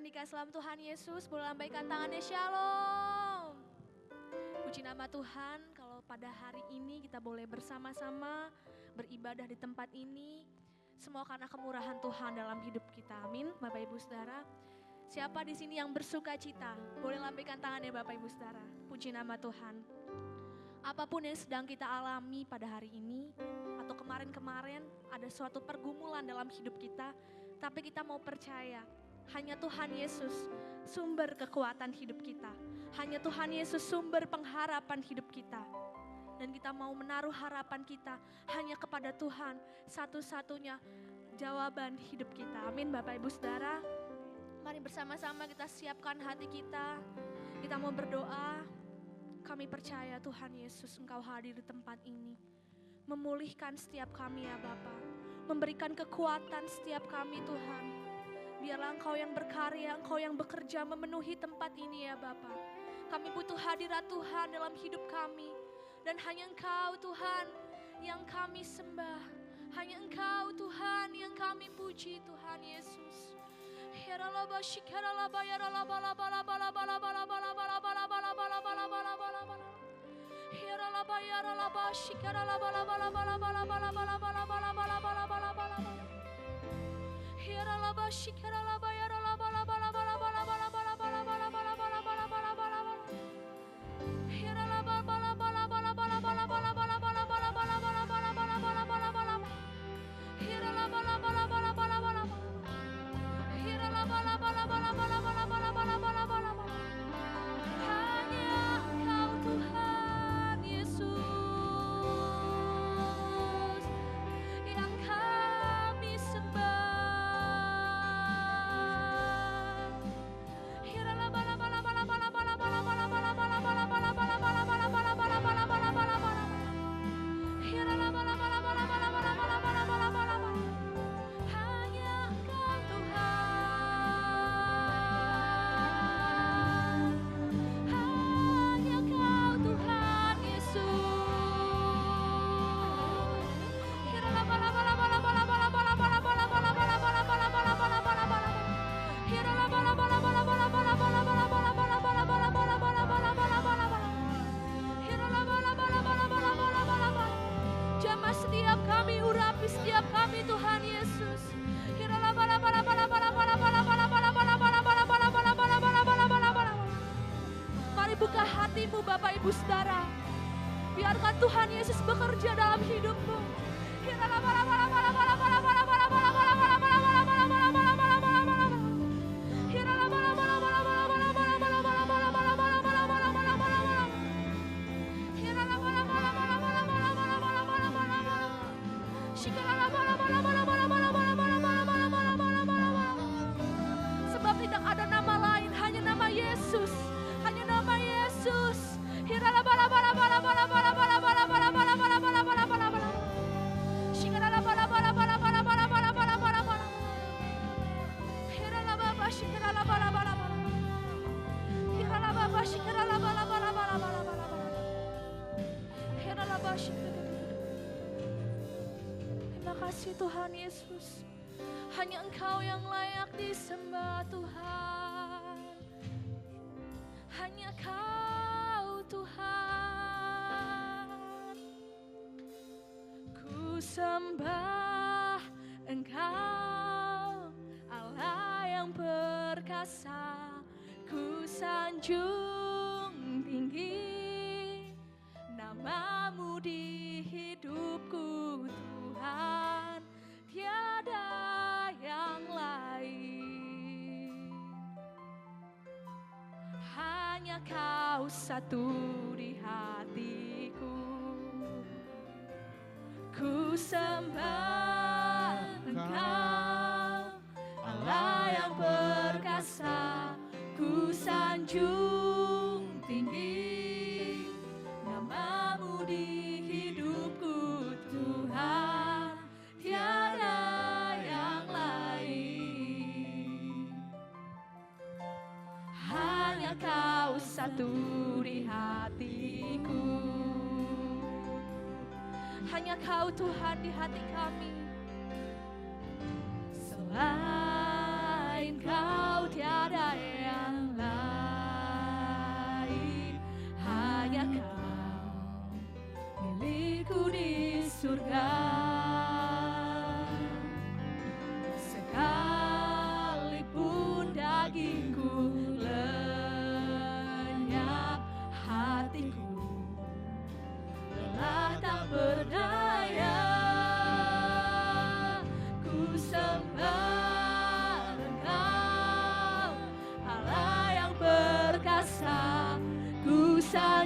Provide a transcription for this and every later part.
yang dikasih dalam Tuhan Yesus, boleh lambaikan tangannya shalom. Puji nama Tuhan, kalau pada hari ini kita boleh bersama-sama beribadah di tempat ini. Semua karena kemurahan Tuhan dalam hidup kita, amin. Bapak Ibu Saudara, siapa di sini yang bersuka cita? Boleh lambaikan tangannya Bapak Ibu Saudara. Puji nama Tuhan. Apapun yang sedang kita alami pada hari ini, atau kemarin-kemarin ada suatu pergumulan dalam hidup kita, tapi kita mau percaya, hanya Tuhan Yesus sumber kekuatan hidup kita. Hanya Tuhan Yesus sumber pengharapan hidup kita. Dan kita mau menaruh harapan kita hanya kepada Tuhan, satu-satunya jawaban hidup kita. Amin Bapak Ibu Saudara. Mari bersama-sama kita siapkan hati kita. Kita mau berdoa. Kami percaya Tuhan Yesus Engkau hadir di tempat ini. Memulihkan setiap kami ya Bapa. Memberikan kekuatan setiap kami Tuhan. Biarlah Engkau yang berkarya, Engkau yang bekerja memenuhi tempat ini ya Bapa. Kami butuh hadirat Tuhan dalam hidup kami. Dan hanya Engkau Tuhan yang kami sembah. Hanya Engkau Tuhan yang kami puji Tuhan Yesus. Buka hatimu Bapak Ibu Saudara. Biarkan Tuhan Yesus bekerja dalam hidupmu. Sebab tidak ada nama lain, hanya nama Yesus. Hanya nama Yesus. Terima kasih Tuhan Yesus. Hanya Engkau yang layak disembah Tuhan. Hanya Kau Tuhan. Ku sembah Engkau Allah yang perkasa. Ku sanjung tinggi namamu di hidupku Tuhan. Tiada yang lain. Hanya Kau satu di hatiku. Ku sembah Engkau Allah yang perkasa. Ku sanjung tinggi namamu di hidupku Tuhan. Tiada yang lain. Hanya Kau satu di hatiku. Hanya Kau Tuhan di hati kami. Selain Kau tiada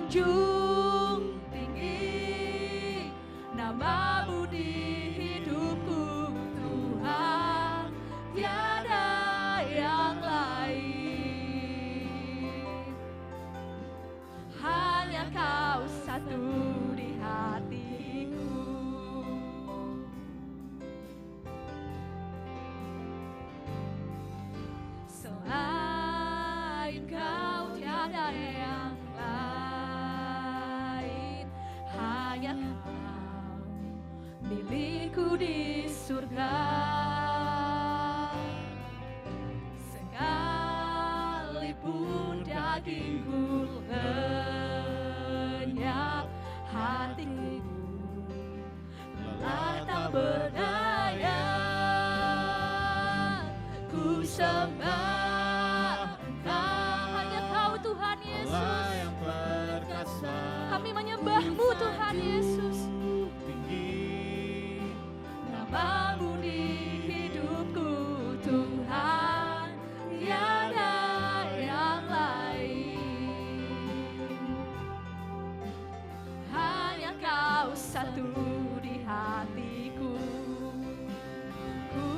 sanjung tinggi, nama-Mu di hidupku Tuhan, tiada yang lain. Hanya Kau satu di hatiku. Selain Kau tiada yang lain, hanya Kau milikku di surga. Sekalipun dagingku lenyap, hatiku lelah tak berdaya. Ku sembah Engkau, hanya Kau Tuhan Yesus. Allah yang perkasa, Kami menyembah-Mu Tuhan Yesus. tinggi, Nama-Mu di hidupku Tuhan, tiada yang lain. Hanya Kau satu di hatiku. Ku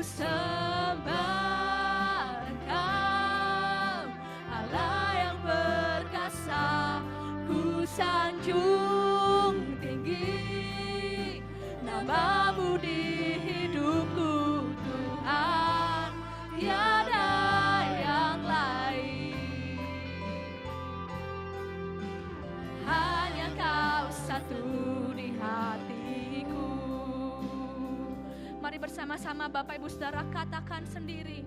sembah Engkau, Allah yang perkasa. Ku sanjung tinggi, nama-Mu di hidupku Tuhan, tiada yang lain. Hanya Kau satu di hatiku. Mari bersama-sama Bapak Ibu Saudara katakan sendiri.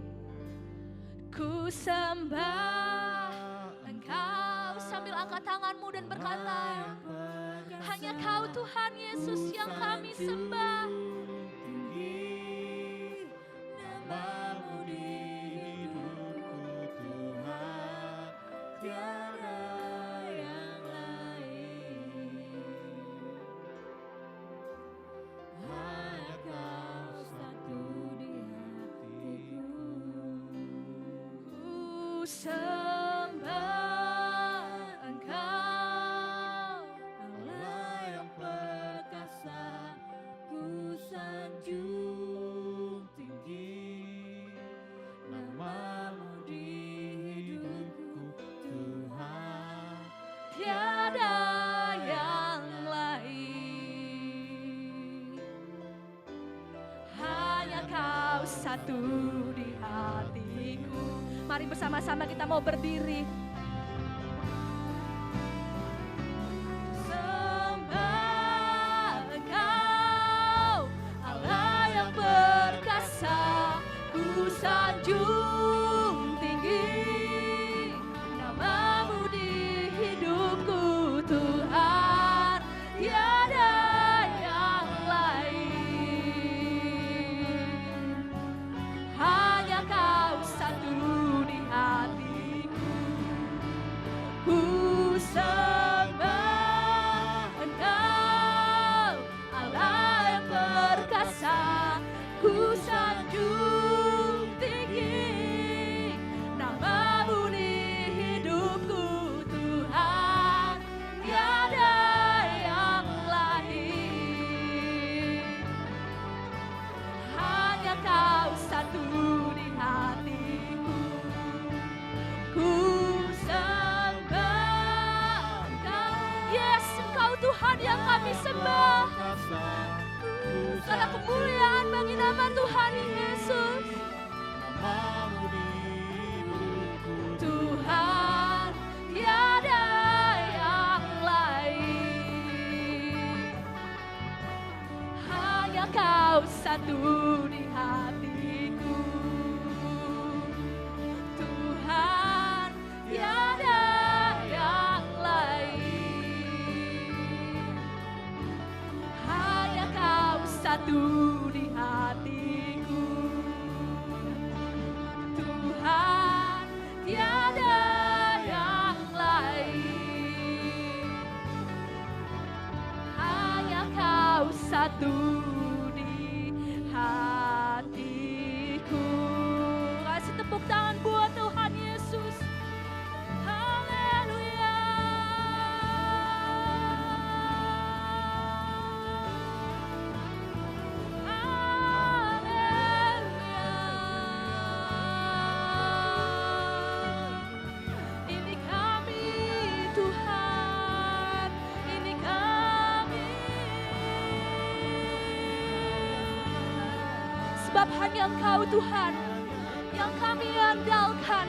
Ku sembah Engkau, sambil angkat tanganmu dan berkata, hanya Kau Tuhan Yesus yang kami sembah. tinggi, nama-Mu di hidupku Tuhan, tiada yang lain. Hanya Kau satu di hatiku. Ku sembah Engkau, Allah yang perkasa, ku sanjung tinggi, nama-Mu di hidupku Tuhan, tiada yang lain. Hanya Kau satu di hatiku. Mari bersama-sama kita mau berdiri. Sembah Engkau, Allah yang perkasa. Ku sanjung tinggi, nama-Mu di hidupku Tuhan, tiada yang lain. Hanya Kau satu di hatiku. Ku sembah Engkau, Allah yang perkasa. Ku sanjung tinggi, nama-Mu di hidupku Tuhan, tiada yang lain. Hanya Kau satu di hatiku. Ku sembah Engkau, yes, Engkau Tuhan yang kami sembah. Segala kemuliaan bagi nama Tuhan Yesus. nama-Mu di hidupku Tuhan, tiada yang lain. Hanya Kau satu di hatiku. Tuhan, tiada yang lain. Hanya Kau satu di hatiku. Tuhan, tiada yang lain. Hanya Kau satu di hatiku. Kasih tepuk tangan buat Tuhan Yesus. Haleluya. Sebab hanya Engkau Tuhan yang kami andalkan.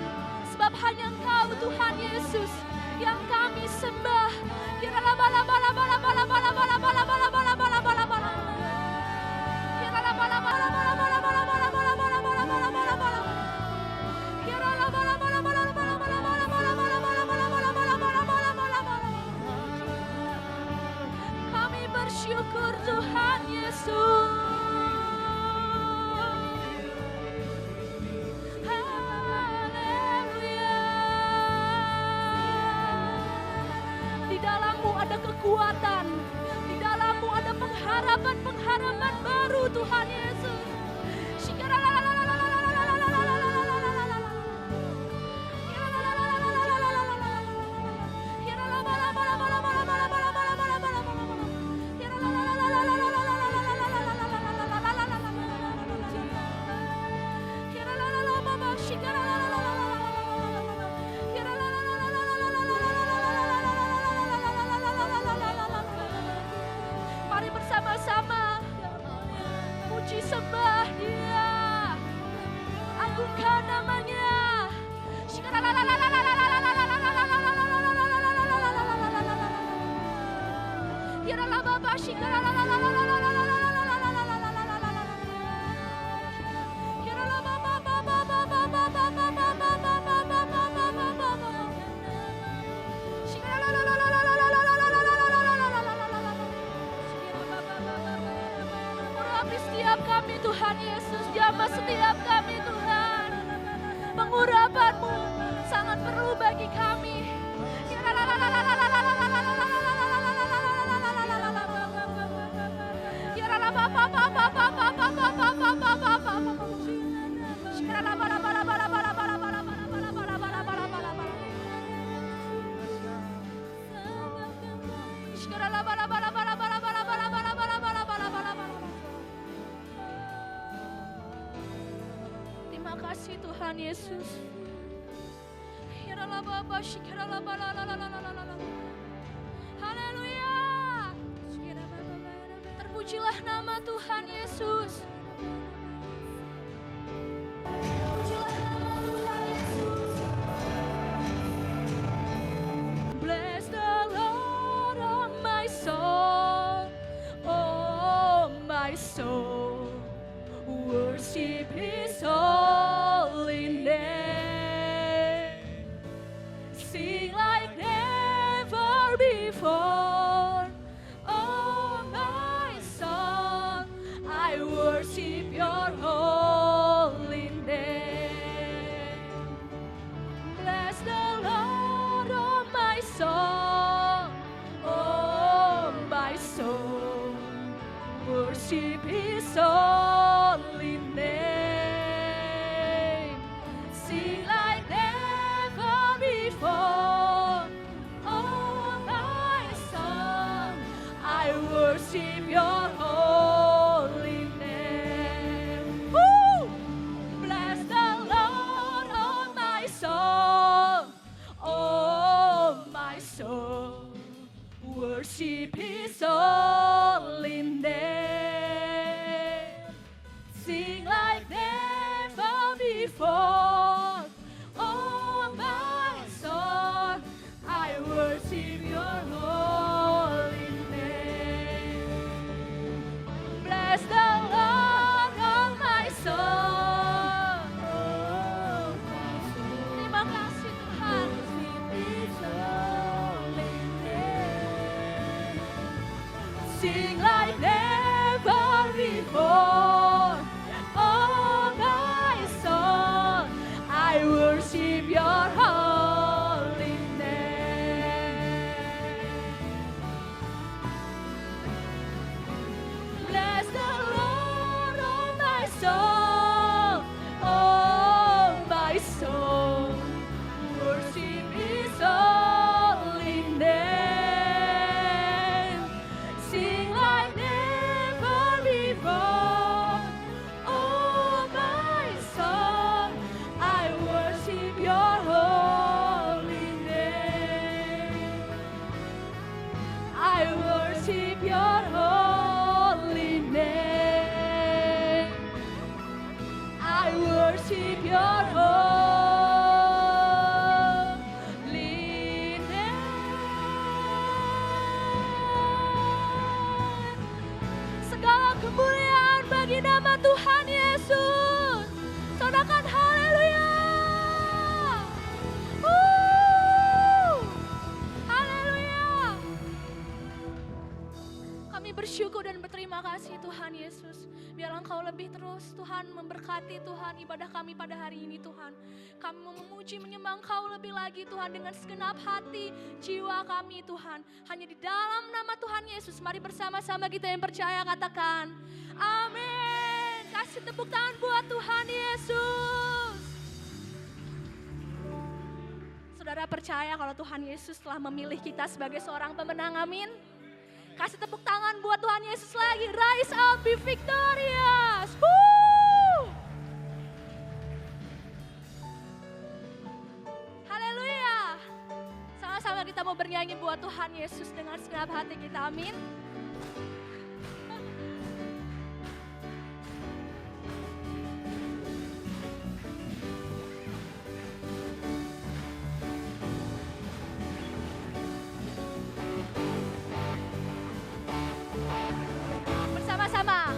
Sebab hanya Engkau Tuhan Yesus yang kami sembah. Kami bersyukur Tuhan Yesus. Di dalam-Mu ada kekuatan, di dalam-Mu ada pengharapan baru Tuhan Yesus. Mari bersama-sama puji sembah Dia, agungkan namanya. Urapi setiap kami Tuhan Yesus, jamah setiap kami Tuhan. Pengurapan-Mu sangat perlu bagi kami. Terima kasih Tuhan Yesus. Haleluya. Terpujilah nama Tuhan Yesus. Terpujilah nama Tuhan Yesus. Bless the Lord, oh my soul, oh my soul, worship His holy name. Sing like never before. Oh my soul, I worship Your holy name. Bless the Lord, oh my soul, oh my soul, worship His holy name. Sing like never before. Oh my soul, I worship Your holy name. Woo! Bless the Lord, oh my soul, oh my soul, worship His holy name. Sing like never before. Oh my soul, I worship Your holy name. Bless the Lord, oh my soul. Terima kasih Tuhan. Sing like never before. Oh my soul, worship your holy name. Segala kemuliaan bagi nama Tuhan Yesus. Sodakan haleluya. Haleluya. Kami bersyukur dan berterima kasih Tuhan Yesus. Biarlah Engkau lebih terus Tuhan memberkati Tuhan ibadah kami pada hari ini Tuhan. Kami mau memuji menyembah Engkau lebih lagi Tuhan dengan segenap hati jiwa kami Tuhan. Hanya di dalam nama Tuhan Yesus mari bersama-sama kita yang percaya katakan amin. Kasih tepuk tangan buat Tuhan Yesus. Saudara percaya kalau Tuhan Yesus telah memilih kita sebagai seorang pemenang, amin. Kasih tepuk tangan buat Tuhan Yesus lagi. Rise up, be victorious. Woo! Haleluya. Sama-sama kita mau bernyanyi buat Tuhan Yesus dengan segenap hati kita, amin. Bersama-sama.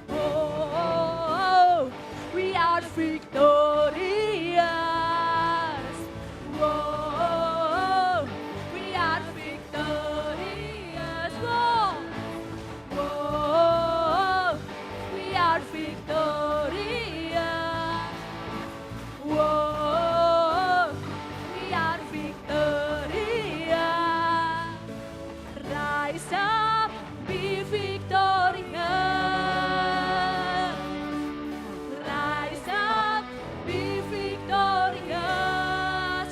Oh, we are victorious. Oh, we are victorious. Oh, we are victorious. Oh, we are victorious. Rise up, be victorious. Rise up, be victorious.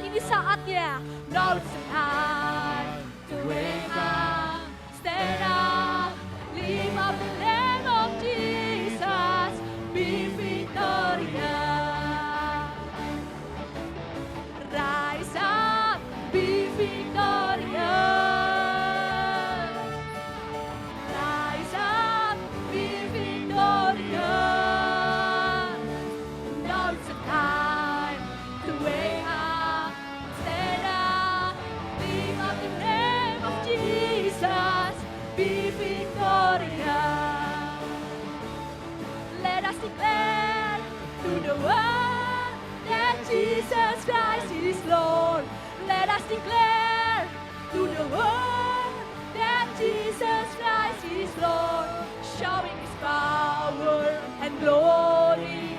Ini saatnya. Now it's time to wake up, stand up, lift up the name of Jesus. Be victorious. Rise up, be victorious. Rise up, be victorious. Now it's time to wake up, stand up, lift up the name of Jesus. Be victorious. Let us declare to the world that Jesus Christ is Lord. Let us declare to the world that Jesus Christ is Lord, showing His power and glory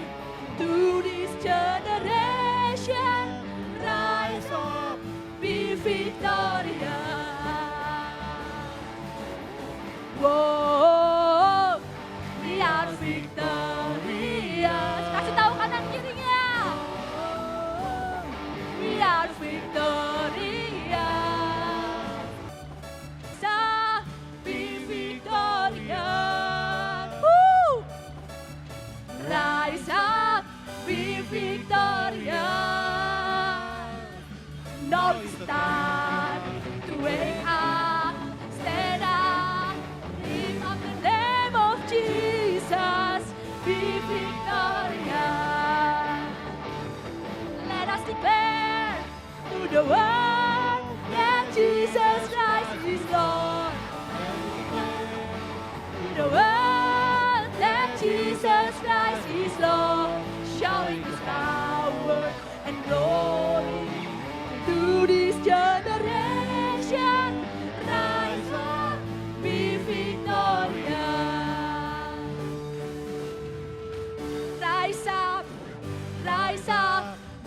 to this generation. Rise up, be victorious. Whoa, we are victorious. Kasih tahu kanan kirinya. We are victorious. So be victorious. Woo! Rise up, be victorious. Now it's time to wake up, stand up, lift up the name of Jesus. Be victorious. Let us declare to the world that Jesus Christ is Lord. To the world that Jesus Christ is Lord, showing His power and glory to this generation. Rise up, be victorious. Rise up,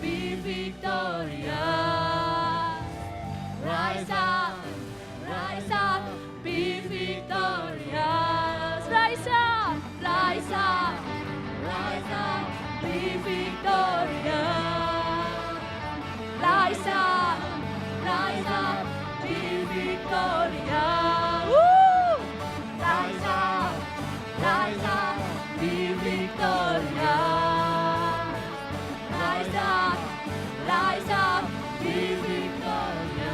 be victorious. Rise up, be victorious. Rise up, be victorious. Rise up, be victorious. Woo! Rise up, be victorious. Rise up, be victorious.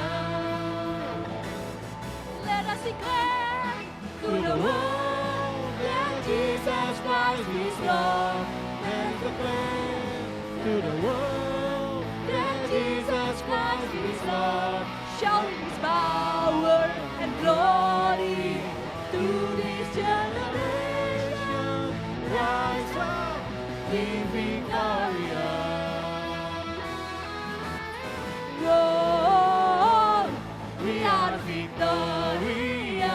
Let us declare to the world that Jesus Christ is Lord. Let's declare to the world that Jesus Christ is Lord. Shout His power and glory to this generation. Rise up, in victorious. Oh, We are victorious.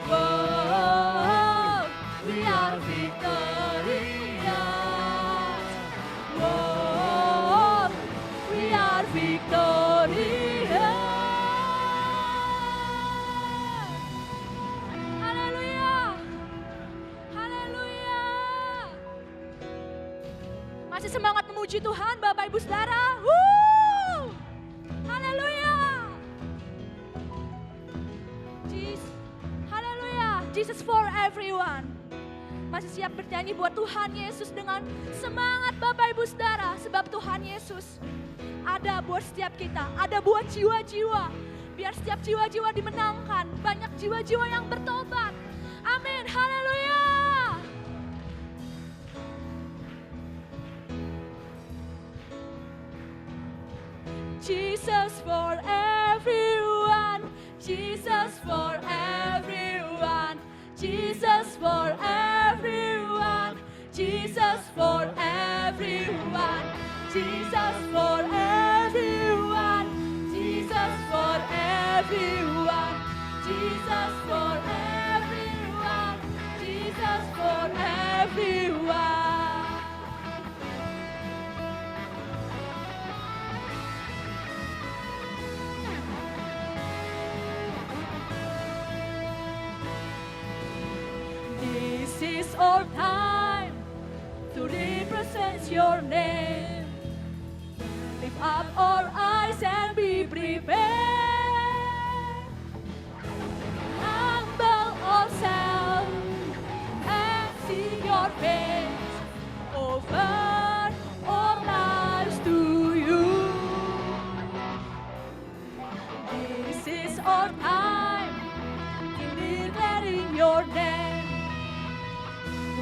oh, We are victorious. oh, we are victorious. Haleluya, haleluya. Masih semangat memuji Tuhan, Bapak Ibu Saudara. Haleluya. Haleluya. Jesus for everyone. Masih siap bernyanyi buat Tuhan Yesus dengan semangat Bapak Ibu Saudara. Sebab Tuhan Yesus ada buat setiap kita. Ada buat jiwa-jiwa. Biar setiap jiwa-jiwa dimenangkan. Banyak jiwa-jiwa yang bertobat. Amin. Haleluya. Jesus for everyone, Jesus for everyone, Jesus for everyone, Jesus for everyone, Jesus for everyone, Jesus for everyone, Jesus for everyone, Jesus for everyone. This is our time to represent your name. Lift up our eyes and be prepared. Humble ourselves and see your face. Offer our lives to you. This is our time in declaring your name.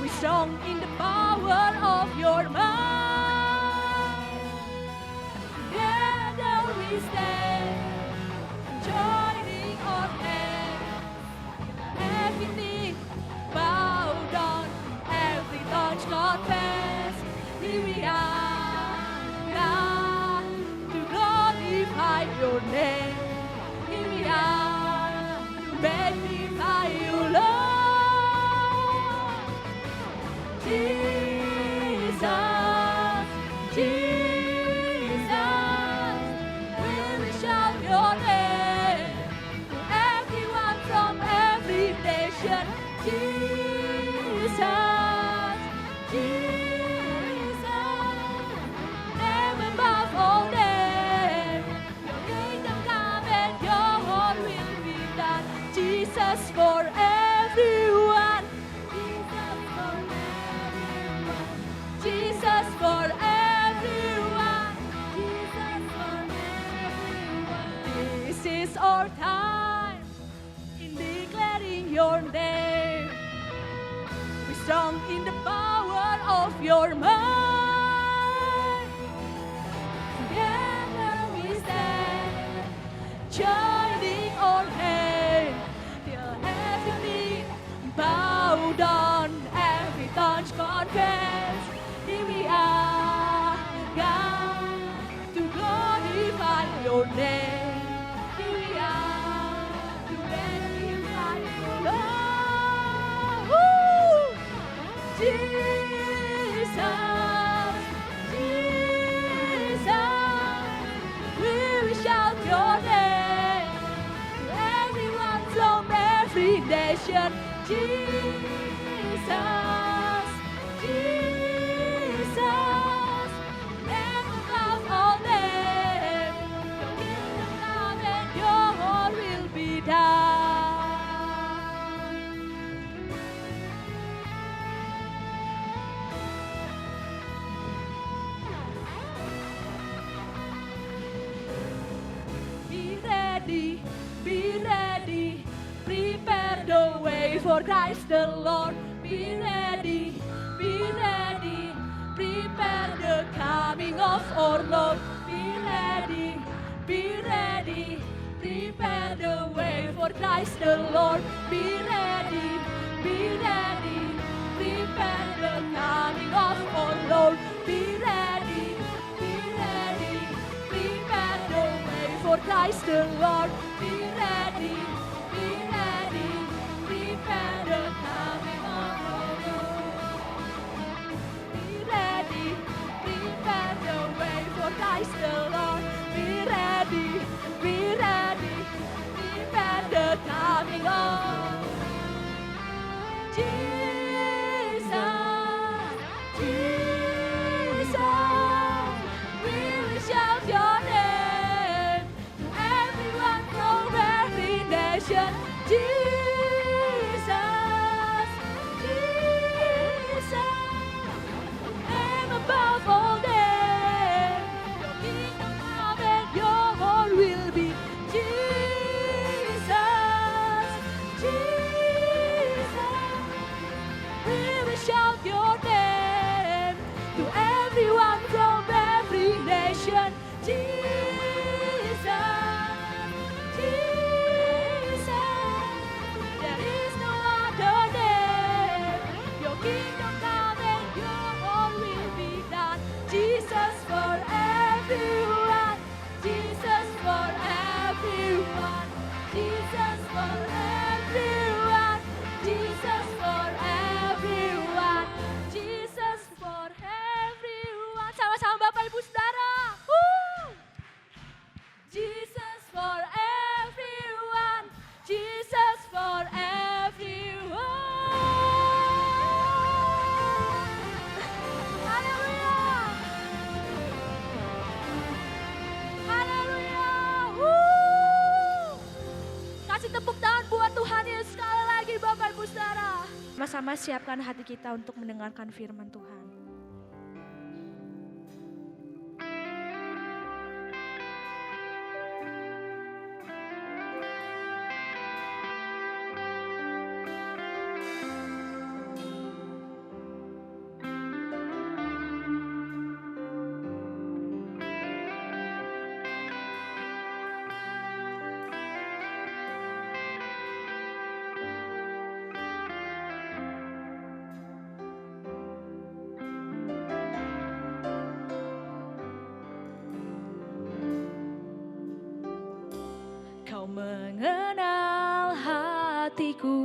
We're strong in the power of your might. Together we stand, joining our hands. Every knee bow down, every tongue confess. Here we are, God, to glorify your name. Here we are, to magnify you, Lord. Jesus, Jesus, we will shout your name to everyone from every nation. Jesus, Jesus, name above all names. Your kingdom come and your will be done. Jesus for everyone. Jesus for everyone. Jesus for everyone. This is our time in declaring your name. We're strong in the power of your might. Together we stand, joining our hands till every knee bow down, every tongue confess. Here we are, God, to glorify your name. Here we are, to magnify your love. Woo! Jesus, Jesus, we will shout your name to everyone from every nation. Jesus, Jesus, name above all names. Your kingdom come and your will be done. Be ready, be ready, prepare the way for Christ the Lord. Be ready, prepare of our Lord. Be ready, prepare the way for Christ the Lord. Be ready, prepare the coming of our Lord. Be ready, prepare the way for Christ the Lord. Be ready, prepare the coming of our Lord. Be ready, prepare the way for Christ the Lord. Be ready, prepare the coming of Jesus, Jesus. We will shout your name to everyone from every nation. Jesus, Jesus. And above all names, your kingdom come and your word will be Jesus, Jesus. We will shout your name to everyone from every nation. Jesus, Jesus. There is no other name. Your kingdom come and your will be done. Jesus for everyone. Jesus for everyone. Jesus for everyone. Jesus for everyone. Jesus for everyone. Sama-sama Bapak Ibu Saudara. Jesus for everyone. Jesus for everyone. Haleluya. Haleluya. Kasih tepuk tangan buat Tuhan Yesus sekali lagi Bapak Ibu Saudara. Sama-sama siapkan hati kita untuk mendengarkan firman Tuhan. Kau mengenal hatiku,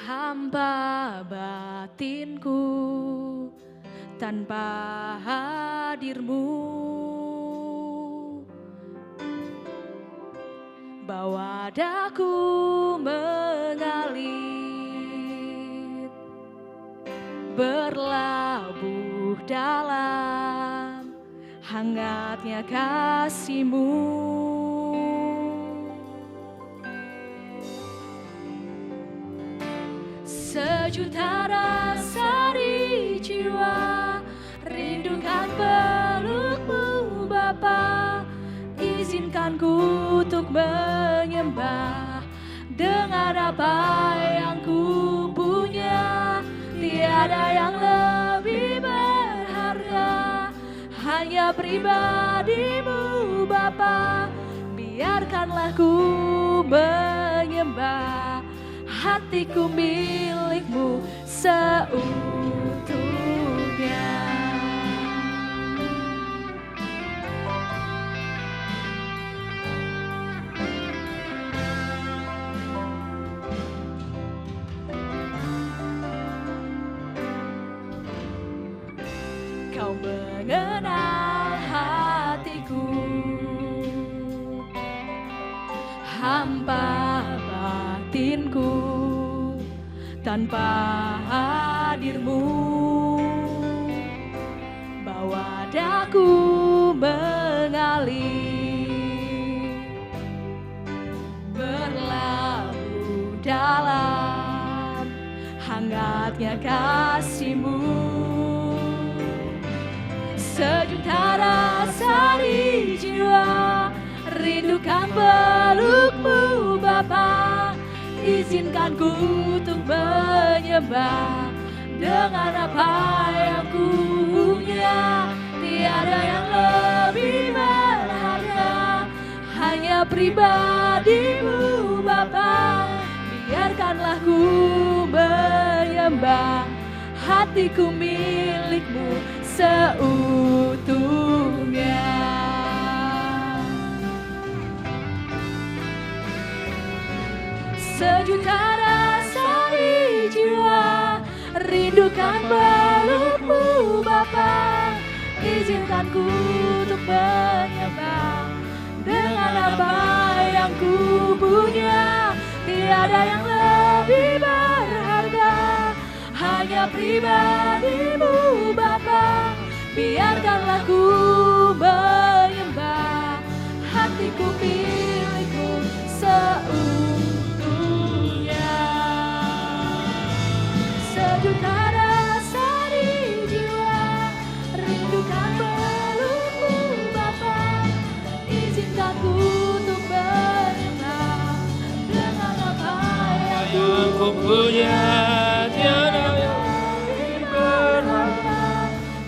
hamba batinku, tanpa hadirmu, bawa daku mengalir, berlabuh dalam hangatnya kasih-Mu. Sejuta rasa di jiwa, rindukan peluk-Mu Bapa. Izinkan ku untuk menyembah dengan apa yang ku punya. Tiada yang lebih berharga, hanya pribadi-Mu Bapa. Biarkanlah ku menyembah, hatiku milik-Mu seutuhnya. Kau mengenal hatiku, hampa batinku, tanpa hadir-Mu, bawa daku mengalir, berlabuh dalam hangatnya kasih-Mu. Sejuta rasa di jiwa, rindukan peluk-Mu Bapa. Izinkan ku untuk menyembah dengan apa yang ku punya. Tiada yang lebih berharga, hanya pribadimu Bapa. Biarkanlah ku menyembah, hatiku milikmu seutuhnya. Sejuta rasa di jiwa, rindukan pelukmu Bapa. Izinkan ku untuk menyembah dengan apa yang ku punya. Tiada yang lebih berharga, hanya pribadimu Bapa. Biarkanlah ku menyembah, hatiku milikmu seutuhnya. Sejuta rasa di jiwa, rindukan pelukmu Bapa. Izinkan ku untuk menyembah dengan apa yang ku punya. Tiada yang lebih berharga,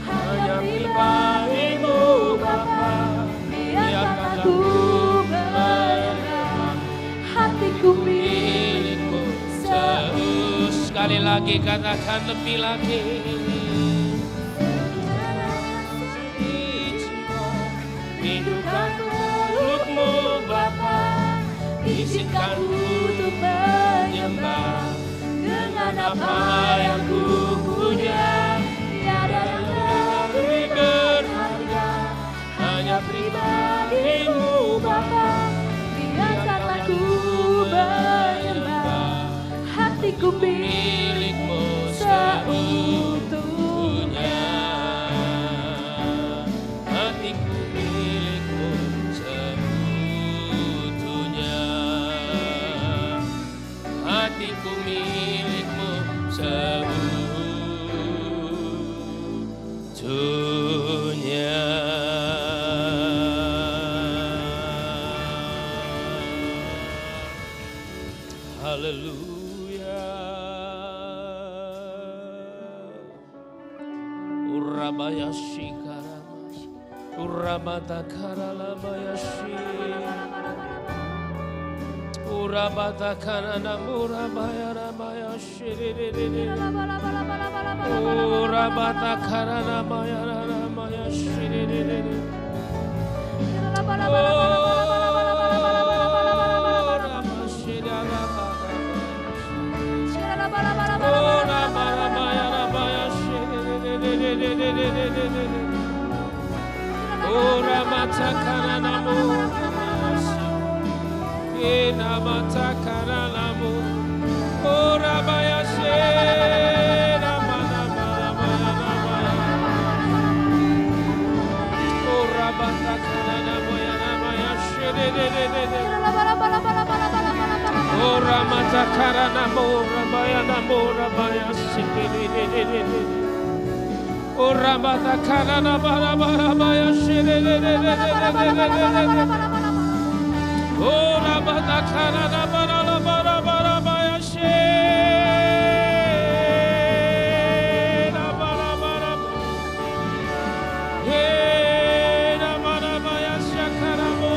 hanya pribadimu Bapa. Biarkanlah ku menyembah, hatiku milikmu seutuhnya. Sekali lagi katakan lebih lagi. Rindukan pelukmu Bapa. Izinkan ku untuk menyembah dengan apa yang ku punya. Tiada yang lebih berharga, hanya pribadimu Bapa. biarkanlah ku menyembah, hatiku Milikmu seutuhnya. hatiku milikmu seutuhnya. Hatiku milikmu seutuhnya. Haleluya. Urabaya shikaramashi, urabata karalabaya shi, urabata karana murabaya rabaya shi, urabata karana maya rabaya shi. Ora matakana namu, ina matakana namu, ora bayashe, namana mana mana mana, ora matakana namu ya namayashe, ora matakana namu, rabaya namu, rabayashe. Ora bata kana bara bara baya shire le le le le. Ora bata kana bara bara bara baya shire la bara bara. He la bara baya shakara mo.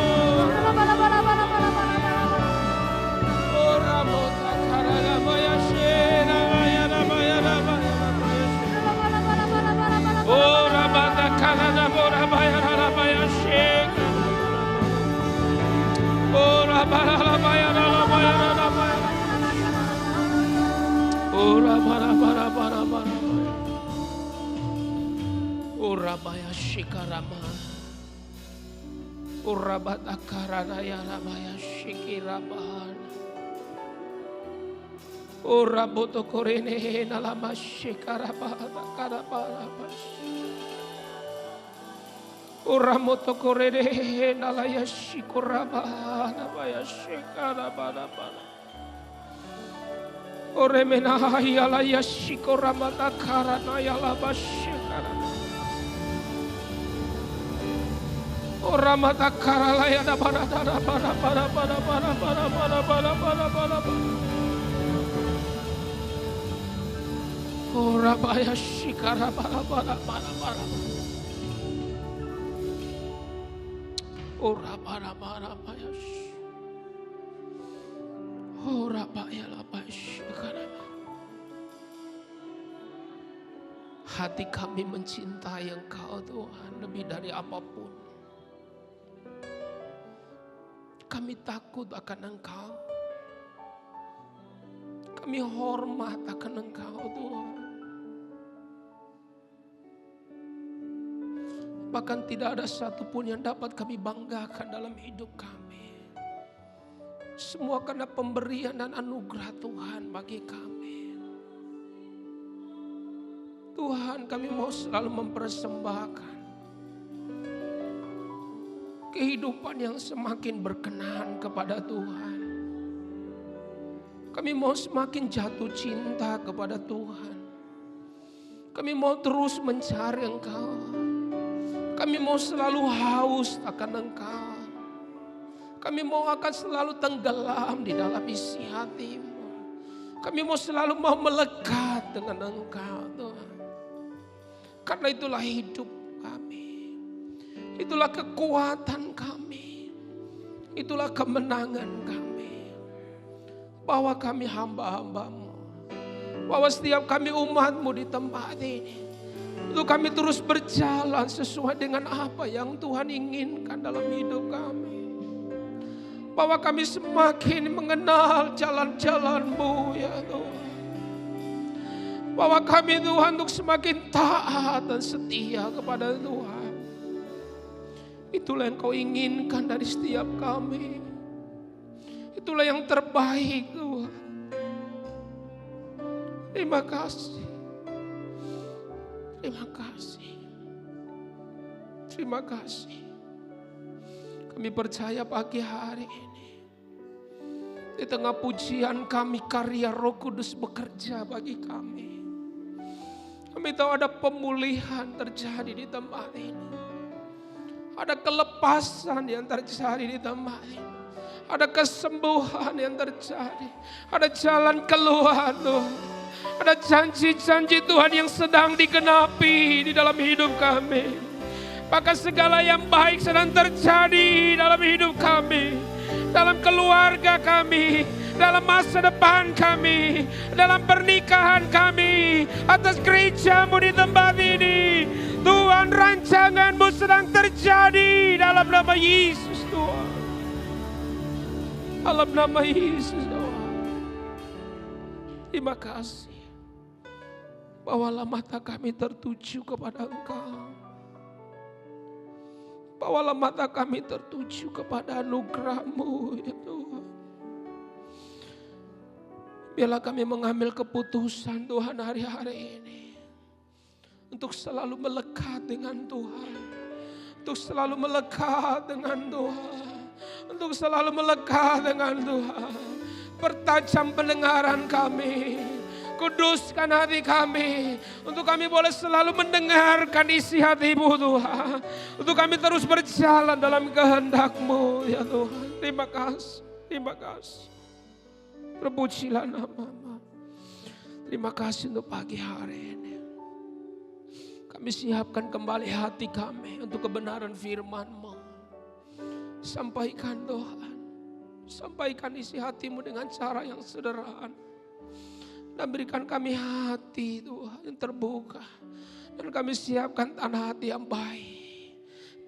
Ora bata kana baya shire la baya la baya la baya. Ora bata kana bora baya la baya shake. Ora bara la baya la baya la baya. Ora bara bara bara bara. Ora baya shikarama. Ora bata karana ya la baya shikiraban. Ora boto korene na la mashikaraba karaba. Ora moto korere na la yashikoraba na baya shikaraba. Ore mena ya la yashikorama ta karana ya la bashikara. Ora mata karala ya da para para para para para para para para para para para. Ora baya shikara bara bara bara bara. Ora bara bara baya. Ora baya la baya shikara. Hati kami mencintai Engkau Tuhan lebih dari apapun. Kami takut akan Engkau. Kami hormat akan Engkau Tuhan. Bahkan tidak ada satupun yang dapat kami banggakan dalam hidup kami. Semua karena pemberian dan anugerah Tuhan bagi kami. Tuhan, kami mau selalu mempersembahkan kehidupan yang semakin berkenan kepada Tuhan. Kami mau semakin jatuh cinta kepada Tuhan. Kami mau terus mencari Engkau. Kami mau selalu haus akan Engkau. Kami mau akan selalu tenggelam di dalam isi hati-Mu. Kami mau selalu mau melekat dengan Engkau Tuhan. Karena itulah hidup kami. Itulah kekuatan kami. Itulah kemenangan kami. Bahwa kami hamba-hamba-Mu. Bahwa setiap kami umat-Mu di tempat ini. Untuk kami terus berjalan sesuai dengan apa yang Tuhan inginkan dalam hidup kami. Bahwa kami semakin mengenal jalan-jalan-Mu ya Tuhan. Bahwa kami Tuhan untuk semakin taat dan setia kepada Tuhan. Itulah yang Kau inginkan dari setiap kami. Itulah yang terbaik Tuhan. Terima kasih. Terima kasih. Terima kasih. Kami percaya pagi hari ini. Di tengah pujian kami, karya Roh Kudus bekerja bagi kami. Kami tahu ada pemulihan terjadi di tempat ini. Ada kelepasan yang terjadi di tempat ini. Ada kesembuhan yang terjadi. Ada jalan keluar Tuhan. Ada janji-janji Tuhan yang sedang digenapi di dalam hidup kami. Maka segala yang baik sedang terjadi dalam hidup kami. Dalam keluarga kami. Dalam masa depan kami. Dalam pernikahan kami. Atas gereja-Mu di tempat ini. Tuhan, rancangan-Mu sedang terjadi dalam nama Yesus Tuhan. Dalam nama Yesus Tuhan. Terima kasih. Bawalah mata kami tertuju kepada Engkau. Bawalah mata kami tertuju kepada anugerah-Mu ya Tuhan. Biarlah kami mengambil keputusan Tuhan hari-hari ini. Untuk selalu melekat dengan Tuhan. Untuk selalu melekat dengan Tuhan. Untuk selalu melekat dengan Tuhan. Pertajam pendengaran kami. Kuduskan hati kami. Untuk kami boleh selalu mendengarkan isi hati-Mu Tuhan. Untuk kami terus berjalan dalam kehendak-Mu ya Tuhan. Terima kasih. Terima kasih. Terpujilah nama-Mu. Terima kasih untuk pagi hari ini. Kami siapkan kembali hati kami untuk kebenaran firman-Mu. Sampaikan Tuhan. Sampaikan isi hati-Mu dengan cara yang sederhana. Dan berikan kami hati Tuhan yang terbuka. Dan kami siapkan tanah hati yang baik.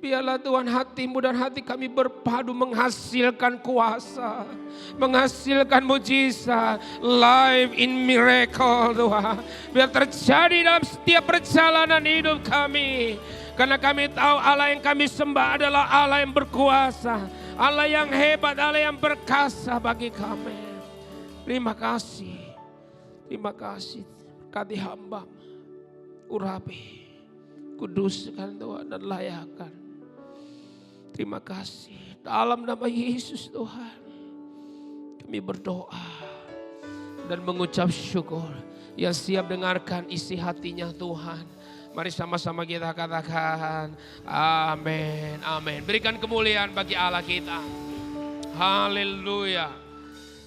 Biarlah Tuhan hati-Mu dan hati kami berpadu menghasilkan kuasa. Menghasilkan mujizat. Life in miracle Tuhan. Biar terjadi dalam setiap perjalanan hidup kami. Karena kami tahu Allah yang kami sembah adalah Allah yang berkuasa. Allah yang hebat, Allah yang perkasa bagi kami. Terima kasih. Terima kasih. Berkati hamba. Urapi. Kuduskan Tuhan dan layakkan. Terima kasih. Dalam nama Yesus Tuhan. Kami berdoa. Dan mengucap syukur. Yang siap dengarkan isi hatinya Tuhan. Mari sama-sama kita katakan. Amin. Amin. Berikan kemuliaan bagi Allah kita. Haleluya.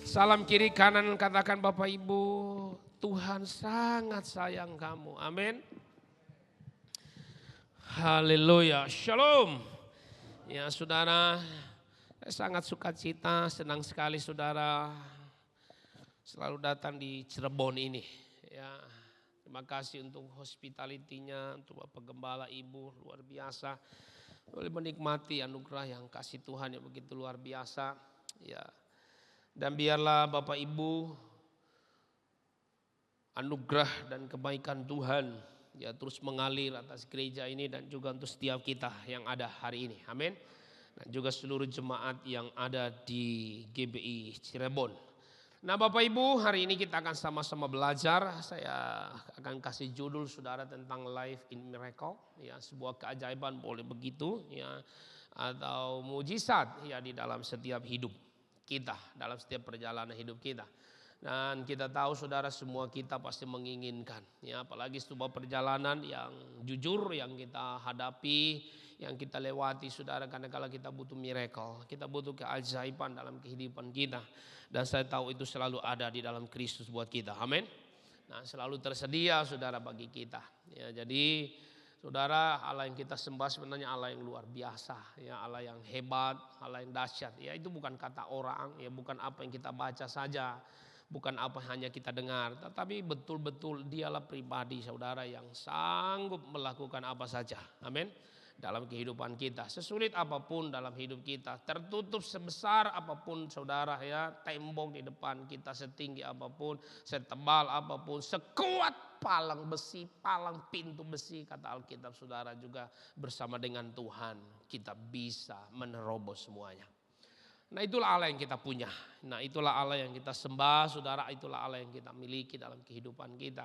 Salam kiri kanan katakan Bapak Ibu. Tuhan sangat sayang kamu. Amin. Haleluya. Shalom. Ya saudara, saya sangat sukacita, senang sekali saudara selalu datang di Cirebon ini. Ya, terima kasih untuk hospitality-nya, untuk Bapak Gembala, Ibu, luar biasa. Boleh menikmati anugerah yang kasih Tuhan yang begitu luar biasa. Ya, dan biarlah Bapak Ibu, anugerah dan kebaikan Tuhan ya terus mengalir atas gereja ini dan juga untuk setiap kita yang ada hari ini. Amin. Dan juga seluruh jemaat yang ada di GBI Cirebon. Nah Bapak Ibu, hari ini kita akan sama-sama belajar. Saya akan kasih judul saudara tentang Life in Miracle, ya sebuah keajaiban boleh begitu, ya atau mujizat ya di dalam setiap hidup kita, dalam setiap perjalanan hidup kita. Dan kita tahu saudara semua kita pasti menginginkan, ya apalagi sebuah perjalanan yang jujur yang kita hadapi, yang kita lewati saudara, karena kalau kita butuh miracle, kita butuh keajaiban dalam kehidupan kita. Dan saya tahu itu selalu ada di dalam Kristus buat kita, amin. Nah selalu tersedia saudara bagi kita. Ya, jadi saudara, Allah yang kita sembah sebenarnya Allah yang luar biasa, ya Allah yang hebat, Allah yang dahsyat. Ya itu bukan kata orang, ya bukan apa yang kita baca saja. Bukan apa hanya kita dengar, tetapi betul-betul dialah pribadi saudara yang sanggup melakukan apa saja. Amin. Dalam kehidupan kita, sesulit apapun dalam hidup kita, tertutup sebesar apapun saudara ya, tembok di depan kita setinggi apapun, setebal apapun, sekuat palang besi, palang pintu besi, kata Alkitab saudara, juga bersama dengan Tuhan kita bisa menerobos semuanya. Nah itulah Allah yang kita punya. Nah itulah Allah yang kita sembah saudara, itulah Allah yang kita miliki dalam kehidupan kita.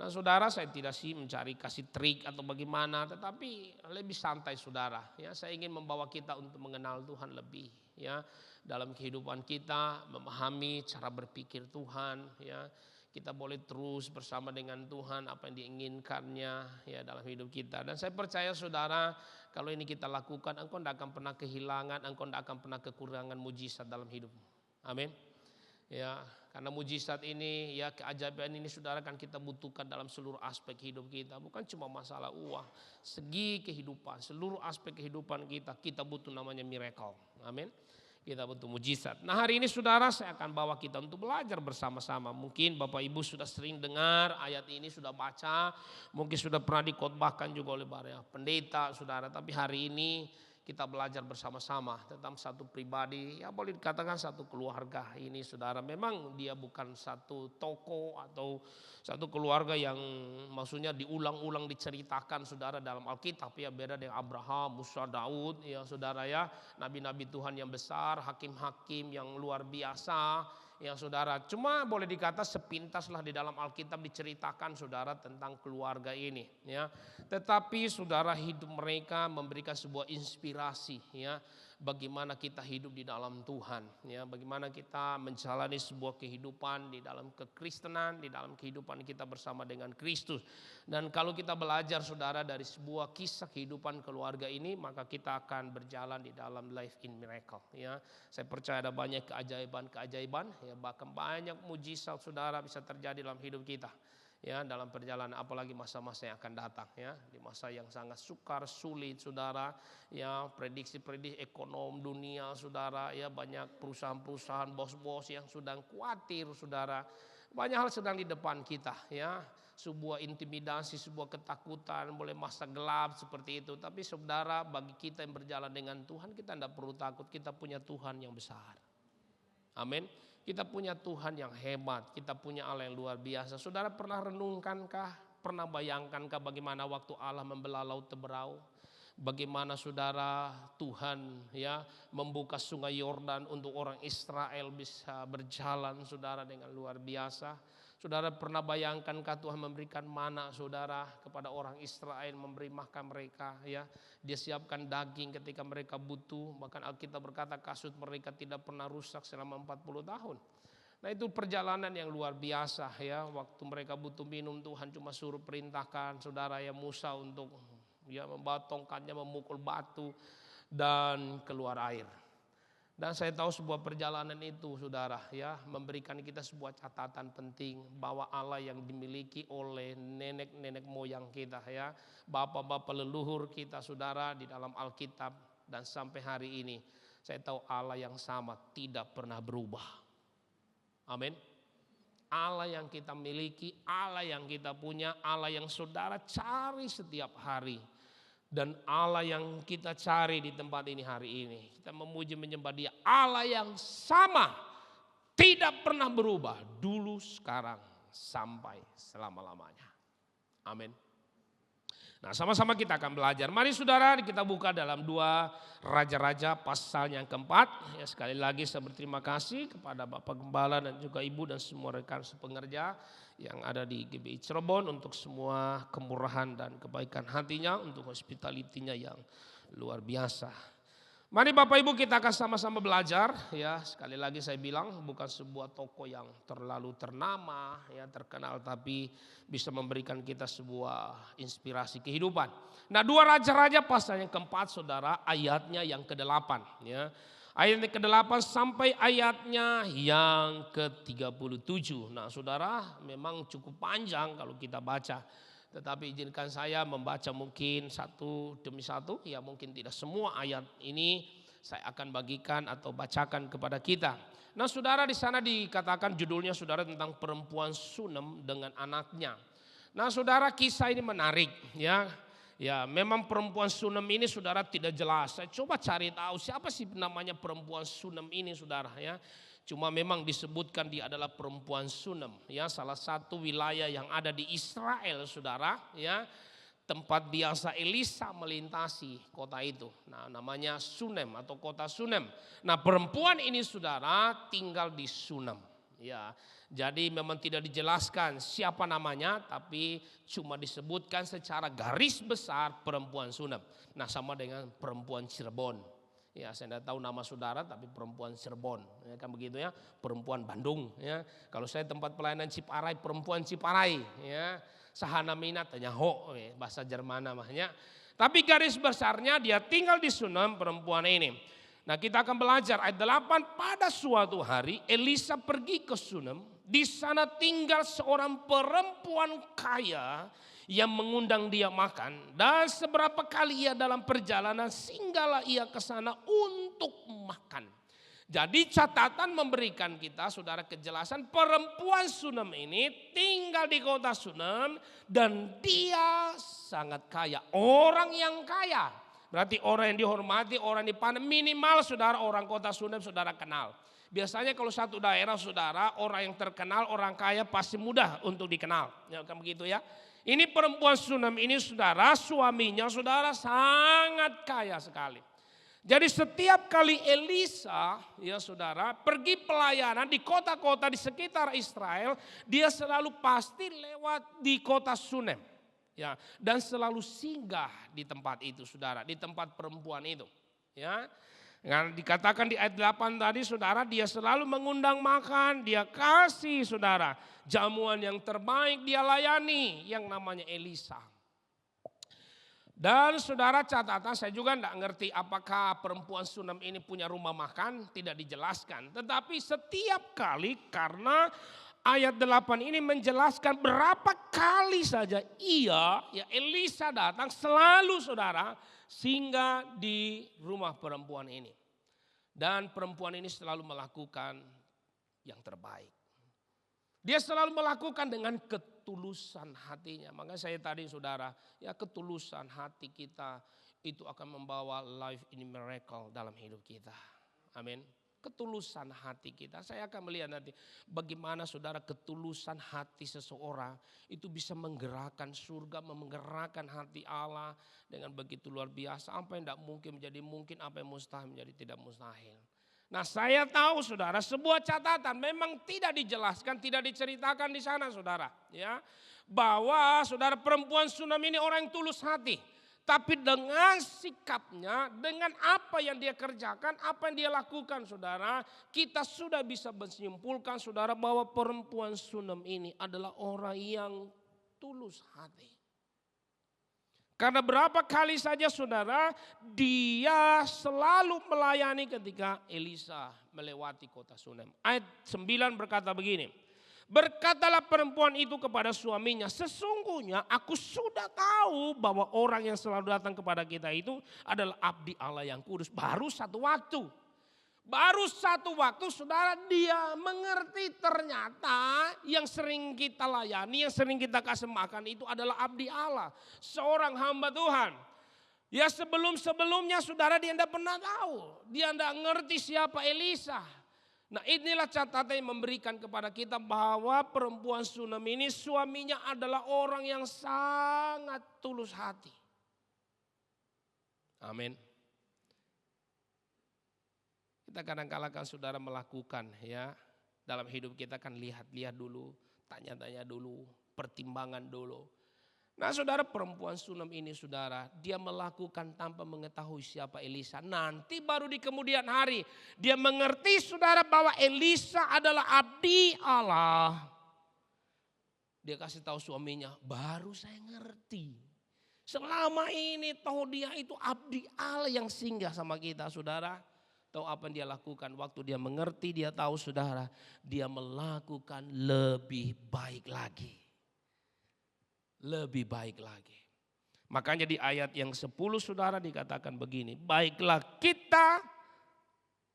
Nah saudara, saya tidak sih mencari kasih trik atau bagaimana, tetapi lebih santai saudara. Ya saya ingin membawa kita untuk mengenal Tuhan lebih, ya dalam kehidupan kita, memahami cara berpikir Tuhan, ya kita boleh terus bersama dengan Tuhan apa yang diinginkannya ya dalam hidup kita. Dan saya percaya saudara, kalau ini kita lakukan, engkau tidak akan pernah kehilangan, engkau tidak akan pernah kekurangan mujizat dalam hidupmu. Amin. Ya, karena mujizat ini, ya keajaiban ini saudara kan kita butuhkan dalam seluruh aspek hidup kita. Bukan cuma masalah uang, segi kehidupan, seluruh aspek kehidupan kita butuh namanya miracle. Amin. Kita butuh mujizat. Nah hari ini saudara, saya akan bawa kita untuk belajar bersama-sama. Mungkin Bapak Ibu sudah sering dengar ayat ini, sudah baca, mungkin sudah pernah dikhotbahkan juga oleh para pendeta saudara. Tapi hari ini kita belajar bersama-sama tentang satu pribadi, ya boleh dikatakan satu keluarga ini saudara. Memang dia bukan satu tokoh atau satu keluarga yang maksudnya diulang-ulang diceritakan saudara dalam Alkitab, ya beda dengan Abraham, Musa, Daud, ya saudara ya, nabi-nabi Tuhan yang besar, hakim-hakim yang luar biasa, ya saudara. Cuma boleh dikata sepintaslah di dalam Alkitab diceritakan saudara tentang keluarga ini, ya. Tetapi saudara, hidup mereka memberikan sebuah inspirasi, ya, bagaimana kita hidup di dalam Tuhan, ya, bagaimana kita menjalani sebuah kehidupan di dalam kekristenan, di dalam kehidupan kita bersama dengan Kristus. Dan kalau kita belajar saudara dari sebuah kisah kehidupan keluarga ini, maka kita akan berjalan di dalam life in miracle, ya. Saya percaya ada banyak keajaiban, ya, bahkan banyak mujizat saudara bisa terjadi dalam hidup kita, ya, dalam perjalanan, apalagi masa-masa yang akan datang, ya, di masa yang sangat sukar, sulit saudara, ya, prediksi-prediksi ekonomi dunia saudara, ya, banyak perusahaan-perusahaan, bos-bos yang sedang khawatir saudara, banyak hal sedang di depan kita, ya, sebuah intimidasi, sebuah ketakutan, boleh masa gelap seperti itu. Tapi saudara, bagi kita yang berjalan dengan Tuhan, kita tidak perlu takut, kita punya Tuhan yang besar. Amin. Kita punya Tuhan yang hebat, kita punya Allah yang luar biasa. Saudara pernah renungkankah, pernah bayangkankah bagaimana waktu Allah membelah laut Teberau? Bagaimana saudara Tuhan ya membuka sungai Yordan untuk orang Israel bisa berjalan saudara dengan luar biasa. Saudara pernah bayangkankah Tuhan memberikan mana saudara kepada orang Israel, memberi makan mereka, ya. Dia siapkan daging ketika mereka butuh, bahkan Alkitab berkata kasut mereka tidak pernah rusak selama 40 tahun. Nah itu perjalanan yang luar biasa, ya. Waktu mereka butuh minum, Tuhan cuma suruh perintahkan saudara ya Musa untuk ya membawa tongkatnya memukul batu dan keluar air. Dan saya tahu sebuah perjalanan itu saudara ya memberikan kita sebuah catatan penting bahwa Allah yang dimiliki oleh nenek-nenek moyang kita ya, bapak-bapak leluhur kita saudara di dalam Alkitab dan sampai hari ini saya tahu Allah yang sama tidak pernah berubah. Amin. Allah yang kita miliki, Allah yang kita punya, Allah yang saudara cari setiap hari. Dan Allah yang kita cari di tempat ini hari ini. Kita memuji menyembah Dia. Allah yang sama. Tidak pernah berubah. Dulu, sekarang, sampai selama-lamanya. Amin. Nah sama-sama kita akan belajar. Mari saudara kita buka dalam 2 Raja-Raja pasal yang keempat. Ya, sekali lagi saya berterima kasih kepada Bapak Gembala dan juga Ibu dan semua rekan sepengerja yang ada di GBI Cirebon untuk semua kemurahan dan kebaikan hatinya, untuk hospitality-nya yang luar biasa. Mari Bapak Ibu kita akan sama-sama belajar ya. Sekali lagi saya bilang bukan sebuah toko yang terlalu ternama ya, terkenal, tapi bisa memberikan kita sebuah inspirasi kehidupan. Nah 2 Raja-Raja pasal yang keempat saudara, ayatnya yang ke-8 ya. Ayat yang ke-8 sampai ayatnya yang ke-37. Nah saudara memang cukup panjang kalau kita baca. Tetapi izinkan saya membaca mungkin satu demi satu. Ya mungkin tidak semua ayat ini saya akan bagikan atau bacakan kepada kita. Nah saudara di sana dikatakan judulnya saudara tentang perempuan Sunem dengan anaknya. Nah saudara kisah ini menarik ya. Ya memang perempuan Sunem ini saudara tidak jelas. Saya coba cari tahu siapa sih namanya perempuan Sunem ini saudara ya. Cuma memang disebutkan dia adalah perempuan Sunem ya, salah satu wilayah yang ada di Israel saudara ya. Tempat biasa Elisa melintasi kota itu. Nah namanya Sunem atau kota Sunem. Nah perempuan ini saudara tinggal di Sunem ya. Jadi memang tidak dijelaskan siapa namanya, tapi cuma disebutkan secara garis besar perempuan Sunem. Nah sama dengan perempuan Cirebon. Ya saya tidak tahu nama saudara tapi perempuan Cirebon. Ya, kan begitu ya, perempuan Bandung. Ya. Kalau saya tempat pelayanan Ciparai, perempuan Ciparai. Ya. Sahana minat tanya ho, bahasa Jerman namanya. Tapi garis besarnya dia tinggal di Sunem perempuan ini. Nah kita akan belajar ayat 8, pada suatu hari Elisa pergi ke Sunem. Di sana tinggal seorang perempuan kaya yang mengundang dia makan. Dan seberapa kali ia dalam perjalanan singgahlah ia ke sana untuk makan. Jadi catatan memberikan kita saudara kejelasan perempuan Sunem ini tinggal di kota Sunem. Dan dia sangat kaya, orang yang kaya. Berarti orang yang dihormati, orang yang dipandang, minimal saudara orang kota Sunem saudara kenal. Biasanya kalau satu daerah saudara, orang yang terkenal, orang kaya pasti mudah untuk dikenal. Ya kan begitu ya. Ini perempuan Sunem ini saudara, suaminya saudara sangat kaya sekali. Jadi setiap kali Elisa ya saudara pergi pelayanan di kota-kota di sekitar Israel, dia selalu pasti lewat di kota Sunem. Ya, dan selalu singgah di tempat itu saudara, di tempat perempuan itu. Ya. Yang dikatakan di ayat 8 tadi saudara, dia selalu mengundang makan, dia kasih saudara jamuan yang terbaik dia layani yang namanya Elisa. Dan saudara catatan saya juga tidak ngerti apakah perempuan Sunem ini punya rumah makan, tidak dijelaskan. Tetapi setiap kali karena ayat 8 ini menjelaskan berapa kali saja ya Elisa datang selalu saudara singgah di rumah perempuan ini. Dan perempuan ini selalu melakukan yang terbaik. Dia selalu melakukan dengan ketulusan hatinya. Makanya saya tadi saudara, ya ketulusan hati kita itu akan membawa life in miracle dalam hidup kita. Amin. Ketulusan hati kita. Saya akan melihat nanti bagaimana saudara ketulusan hati seseorang itu bisa menggerakkan surga, menggerakkan hati Allah dengan begitu luar biasa. Apa yang tidak mungkin menjadi mungkin, apa yang mustahil menjadi tidak mustahil. Nah saya tahu saudara sebuah catatan memang tidak dijelaskan, tidak diceritakan di sana saudara. Ya, bahwa saudara perempuan Sunem ini orang yang tulus hati. Tapi dengan sikapnya, dengan apa yang dia kerjakan, apa yang dia lakukan saudara, kita sudah bisa menyimpulkan saudara bahwa perempuan Sunem ini adalah orang yang tulus hati. Karena berapa kali saja saudara, dia selalu melayani ketika Elisa melewati kota Sunem. Ayat 9 berkata begini, berkatalah perempuan itu kepada suaminya, sesungguhnya aku sudah tahu bahwa orang yang selalu datang kepada kita itu adalah abdi Allah yang kudus. Baru satu waktu saudara dia mengerti ternyata yang sering kita layani, yang sering kita kasih makan itu adalah abdi Allah. Seorang hamba Tuhan. Ya sebelumnya saudara dia tidak pernah tahu. Dia tidak ngerti siapa Elisa. Nah inilah catatan yang memberikan kepada kita bahwa perempuan Sunem ini suaminya adalah orang yang sangat tulus hati. Amin. Kita kadang-kala kan saudara melakukan ya, dalam hidup kita kan lihat-lihat dulu, tanya-tanya dulu, pertimbangan dulu. Nah saudara, perempuan Sunem ini saudara, dia melakukan tanpa mengetahui siapa Elisa. Nanti baru di kemudian hari dia mengerti saudara bahwa Elisa adalah abdi Allah. Dia kasih tahu suaminya, baru saya ngerti. Selama ini tahu dia itu abdi Allah yang singgah sama kita saudara. Tahu apa yang dia lakukan? Waktu dia mengerti, dia tahu saudara, dia melakukan lebih baik lagi. Lebih baik lagi. Makanya di ayat yang 10 saudara dikatakan begini, baiklah kita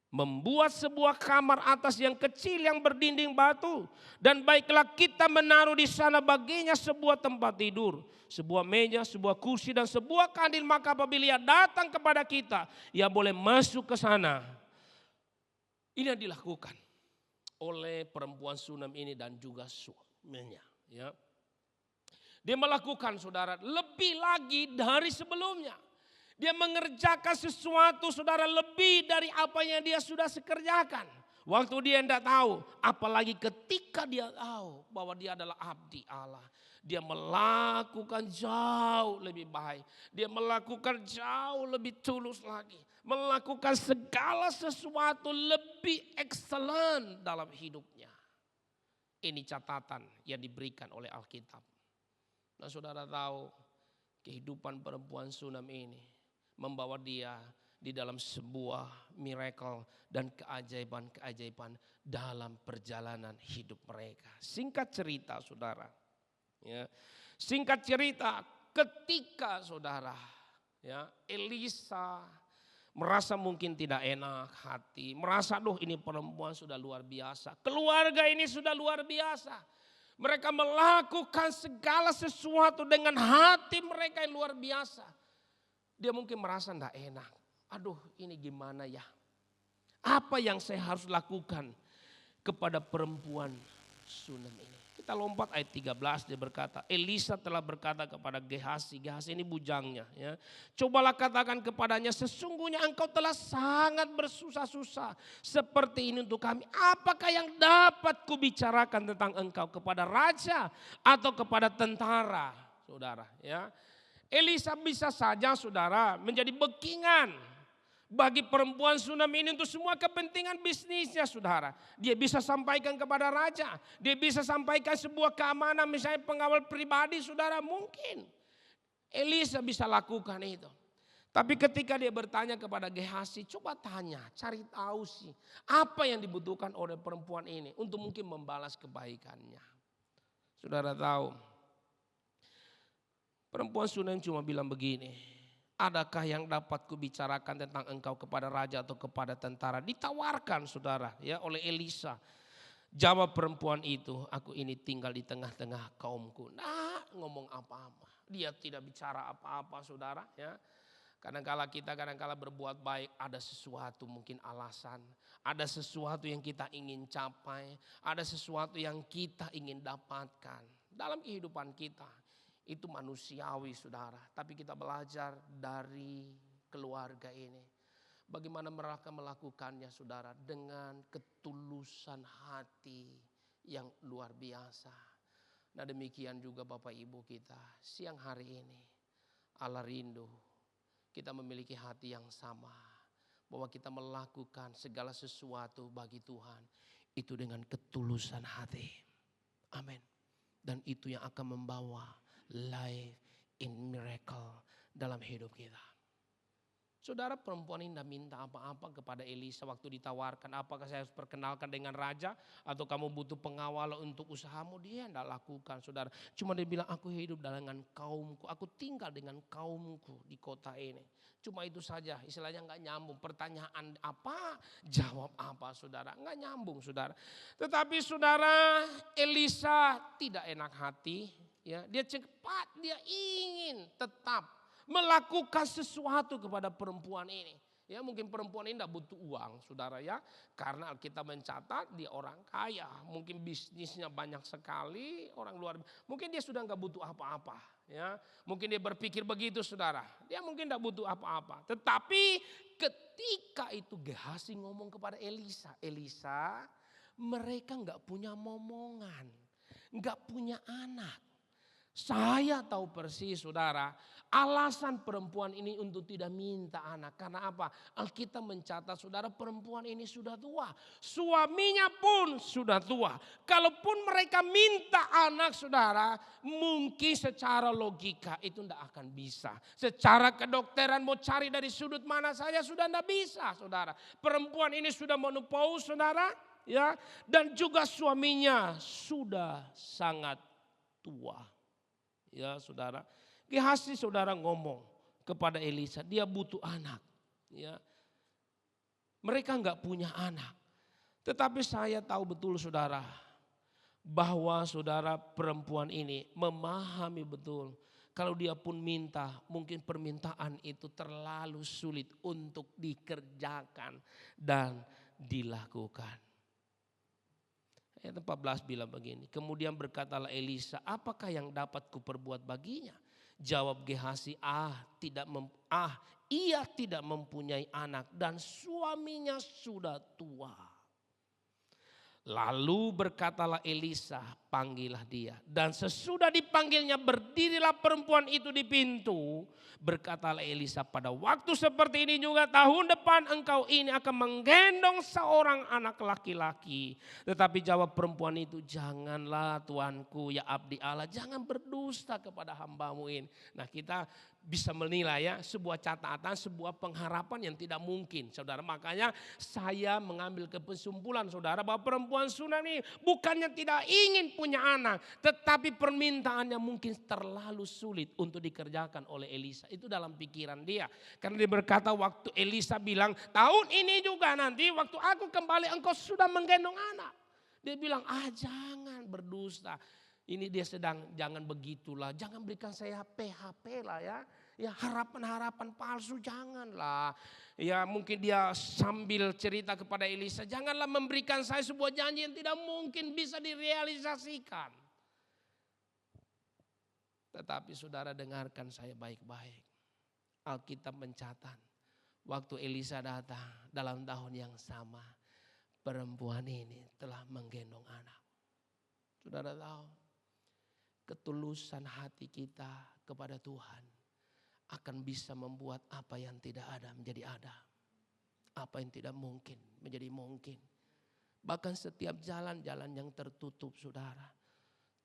membuat sebuah kamar atas yang kecil yang berdinding batu. Dan baiklah kita menaruh di sana baginya sebuah tempat tidur, sebuah meja, sebuah kursi dan sebuah kandil. Maka apabila ia datang kepada kita, ia boleh masuk ke sana. Ini yang dilakukan oleh perempuan Sunem ini dan juga suaminya. Ya. Dia melakukan saudara lebih lagi dari sebelumnya. Dia mengerjakan sesuatu saudara lebih dari apa yang dia sudah sekerjakan. Waktu dia tidak tahu, apalagi ketika dia tahu bahwa dia adalah abdi Allah. Dia melakukan jauh lebih baik. Dia melakukan jauh lebih tulus lagi. Melakukan segala sesuatu lebih excellent dalam hidupnya. Ini catatan yang diberikan oleh Alkitab. Nah saudara tahu kehidupan perempuan Sunem ini membawa dia di dalam sebuah miracle dan keajaiban-keajaiban dalam perjalanan hidup mereka. Singkat cerita saudara, ya, singkat cerita ketika saudara, ya, Elisa merasa mungkin tidak enak hati, merasa ini perempuan sudah luar biasa, keluarga ini sudah luar biasa. Mereka melakukan segala sesuatu dengan hati mereka yang luar biasa. Dia mungkin merasa tidak enak. Aduh ini gimana ya. Apa yang saya harus lakukan kepada perempuan Sunem ini. Kita lompat ayat 13 dia berkata. Elisa telah berkata kepada Gehasi. Gehasi ini bujangnya. Ya. Cobalah katakan kepadanya sesungguhnya engkau telah sangat bersusah-susah. Seperti ini untuk kami. Apakah yang dapat kubicarakan tentang engkau kepada raja atau kepada tentara. Saudara ya. Elisa bisa saja saudara menjadi backingan bagi perempuan Sunem ini untuk semua kepentingan bisnisnya saudara. Dia bisa sampaikan kepada raja. Dia bisa sampaikan sebuah keamanan misalnya pengawal pribadi saudara mungkin. Elisa bisa lakukan itu. Tapi ketika dia bertanya kepada Gehasi, coba tanya, cari tahu sih apa yang dibutuhkan oleh perempuan ini untuk mungkin membalas kebaikannya. Saudara tahu. Perempuan Sunem cuma bilang begini, adakah yang dapat kubicarakan tentang engkau kepada raja atau kepada tentara? Ditawarkan saudara ya oleh Elisa. Jawab perempuan itu, aku ini tinggal di tengah-tengah kaumku. Nah ngomong apa-apa, dia tidak bicara apa-apa saudara ya. Kadang-kala kita berbuat baik ada sesuatu mungkin alasan. Ada sesuatu yang kita ingin capai, ada sesuatu yang kita ingin dapatkan dalam kehidupan kita. Itu manusiawi saudara. Tapi kita belajar dari keluarga ini. Bagaimana mereka melakukannya saudara. Dengan ketulusan hati yang luar biasa. Nah demikian juga Bapak Ibu kita. Siang hari ini. Allah rindu. Kita memiliki hati yang sama. Bahwa kita melakukan segala sesuatu bagi Tuhan. Itu dengan ketulusan hati. Amin. Dan itu yang akan membawa life in miracle dalam hidup kita. Saudara, perempuan ini tidak minta apa-apa kepada Elisa waktu ditawarkan, apakah saya harus perkenalkan dengan raja atau kamu butuh pengawal untuk usahamu. Dia tidak lakukan, saudara. Cuma dia bilang, aku hidup dengan kaumku, aku tinggal dengan kaumku di kota ini. Cuma itu saja, istilahnya nggak nyambung. Pertanyaan apa, jawab apa, saudara. Nggak nyambung, saudara. Tetapi saudara, Elisa tidak enak hati. Ya, dia cepat, dia ingin tetap melakukan sesuatu kepada perempuan ini. Ya, mungkin perempuan ini tidak butuh uang, saudara ya. Karena Alkitab mencatat dia orang kaya. Mungkin bisnisnya banyak sekali, orang luar. Mungkin dia sudah nggak butuh apa-apa. Ya, mungkin dia berpikir begitu, saudara. Dia mungkin tidak butuh apa-apa. Tetapi ketika itu Gehazi ngomong kepada Elisa, Elisa, mereka nggak punya momongan, nggak punya anak. Saya tahu persis, saudara, alasan perempuan ini untuk tidak minta anak. Karena apa? Alkitab mencatat, saudara, perempuan ini sudah tua. Suaminya pun sudah tua. Kalaupun mereka minta anak, saudara, mungkin secara logika itu tidak akan bisa. Secara kedokteran mau cari dari sudut mana saja sudah tidak bisa, saudara. Perempuan ini sudah menopause, saudara, ya, dan juga suaminya sudah sangat tua. Ya, saudara, Gehazi, saudara, ngomong kepada Elisa, dia butuh anak. Ya, mereka nggak punya anak. Tetapi saya tahu betul, saudara, bahwa saudara perempuan ini memahami betul. Kalau dia pun minta, mungkin permintaan itu terlalu sulit untuk dikerjakan dan dilakukan. Ayat 14 bilang begini, kemudian berkatalah Elisa, apakah yang dapat kuperbuat baginya? Jawab Gehazi, ia tidak mempunyai anak dan suaminya sudah tua. Lalu berkatalah Elisa, panggillah dia. Dan sesudah dipanggilnya berdirilah perempuan itu di pintu. Berkatalah Elisa, pada waktu seperti ini juga tahun depan engkau ini akan menggendong seorang anak laki-laki. Tetapi jawab perempuan itu, janganlah tuanku ya abdi Allah, jangan berdusta kepada hambamu ini. Nah, kita bisa menilai ya, sebuah catatan, sebuah pengharapan yang tidak mungkin, saudara. Makanya saya mengambil kesimpulan, saudara, bahwa perempuan Sunem ini bukannya tidak ingin punya anak, tetapi permintaannya mungkin terlalu sulit untuk dikerjakan oleh Elisa. Itu dalam pikiran dia. Karena dia berkata waktu Elisa bilang, tahun ini juga nanti waktu aku kembali engkau sudah menggendong anak. Dia bilang, jangan berdusta. Ini dia sedang, jangan begitulah, jangan berikan saya PHP lah ya. Ya, harapan-harapan palsu janganlah. Ya, mungkin dia sambil cerita kepada Elisa, janganlah memberikan saya sebuah janji yang tidak mungkin bisa direalisasikan. Tetapi saudara, dengarkan saya baik-baik. Alkitab mencatat, waktu Elisa datang dalam tahun yang sama, perempuan ini telah menggendong anak. Saudara tahu, ketulusan hati kita kepada Tuhan akan bisa membuat apa yang tidak ada menjadi ada. Apa yang tidak mungkin menjadi mungkin. Bahkan setiap jalan-jalan yang tertutup, saudara,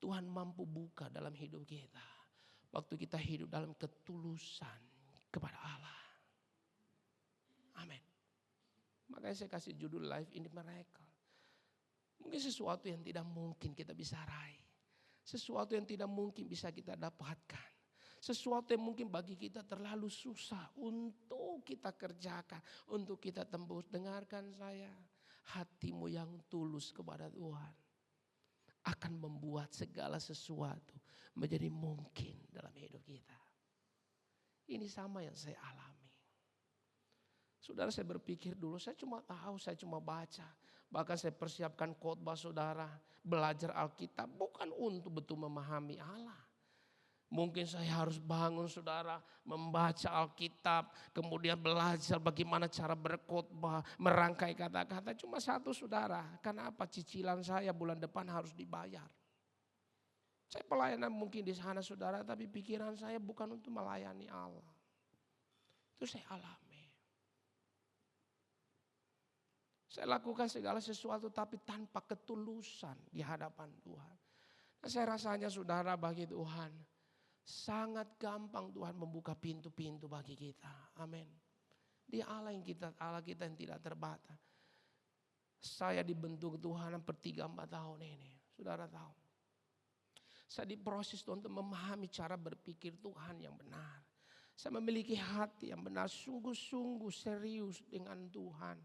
Tuhan mampu buka dalam hidup kita. Waktu kita hidup dalam ketulusan kepada Allah. Amin. Makanya saya kasih judul Life in the Miracle. Mungkin sesuatu yang tidak mungkin kita bisa raih. Sesuatu yang tidak mungkin bisa kita dapatkan. Sesuatu yang mungkin bagi kita terlalu susah untuk kita kerjakan, untuk kita tembus. Dengarkan saya, hatimu yang tulus kepada Tuhan akan membuat segala sesuatu menjadi mungkin dalam hidup kita. Ini sama yang saya alami. Saudara, saya berpikir dulu, saya cuma tahu, saya cuma baca. Bahkan saya persiapkan khotbah, saudara, belajar Alkitab bukan untuk betul memahami Allah. Mungkin saya harus bangun, saudara, membaca Alkitab, kemudian belajar bagaimana cara berkhotbah, merangkai kata-kata. Cuma satu, saudara, kenapa cicilan saya bulan depan harus dibayar? Saya pelayanan mungkin di sana, saudara, tapi pikiran saya bukan untuk melayani Allah. Itu saya alami. Saya lakukan segala sesuatu tapi tanpa ketulusan di hadapan Tuhan. Nah, saya rasanya, saudara, bagi Tuhan, Sangat gampang Tuhan membuka pintu-pintu bagi kita. Amin. Dia Allah kita yang tidak terbatas. Saya dibentuk Tuhan per 3-4 tahun ini. Saudara tahu. Saya diproses Tuhan untuk memahami cara berpikir Tuhan yang benar. Saya memiliki hati yang benar, sungguh-sungguh serius dengan Tuhan.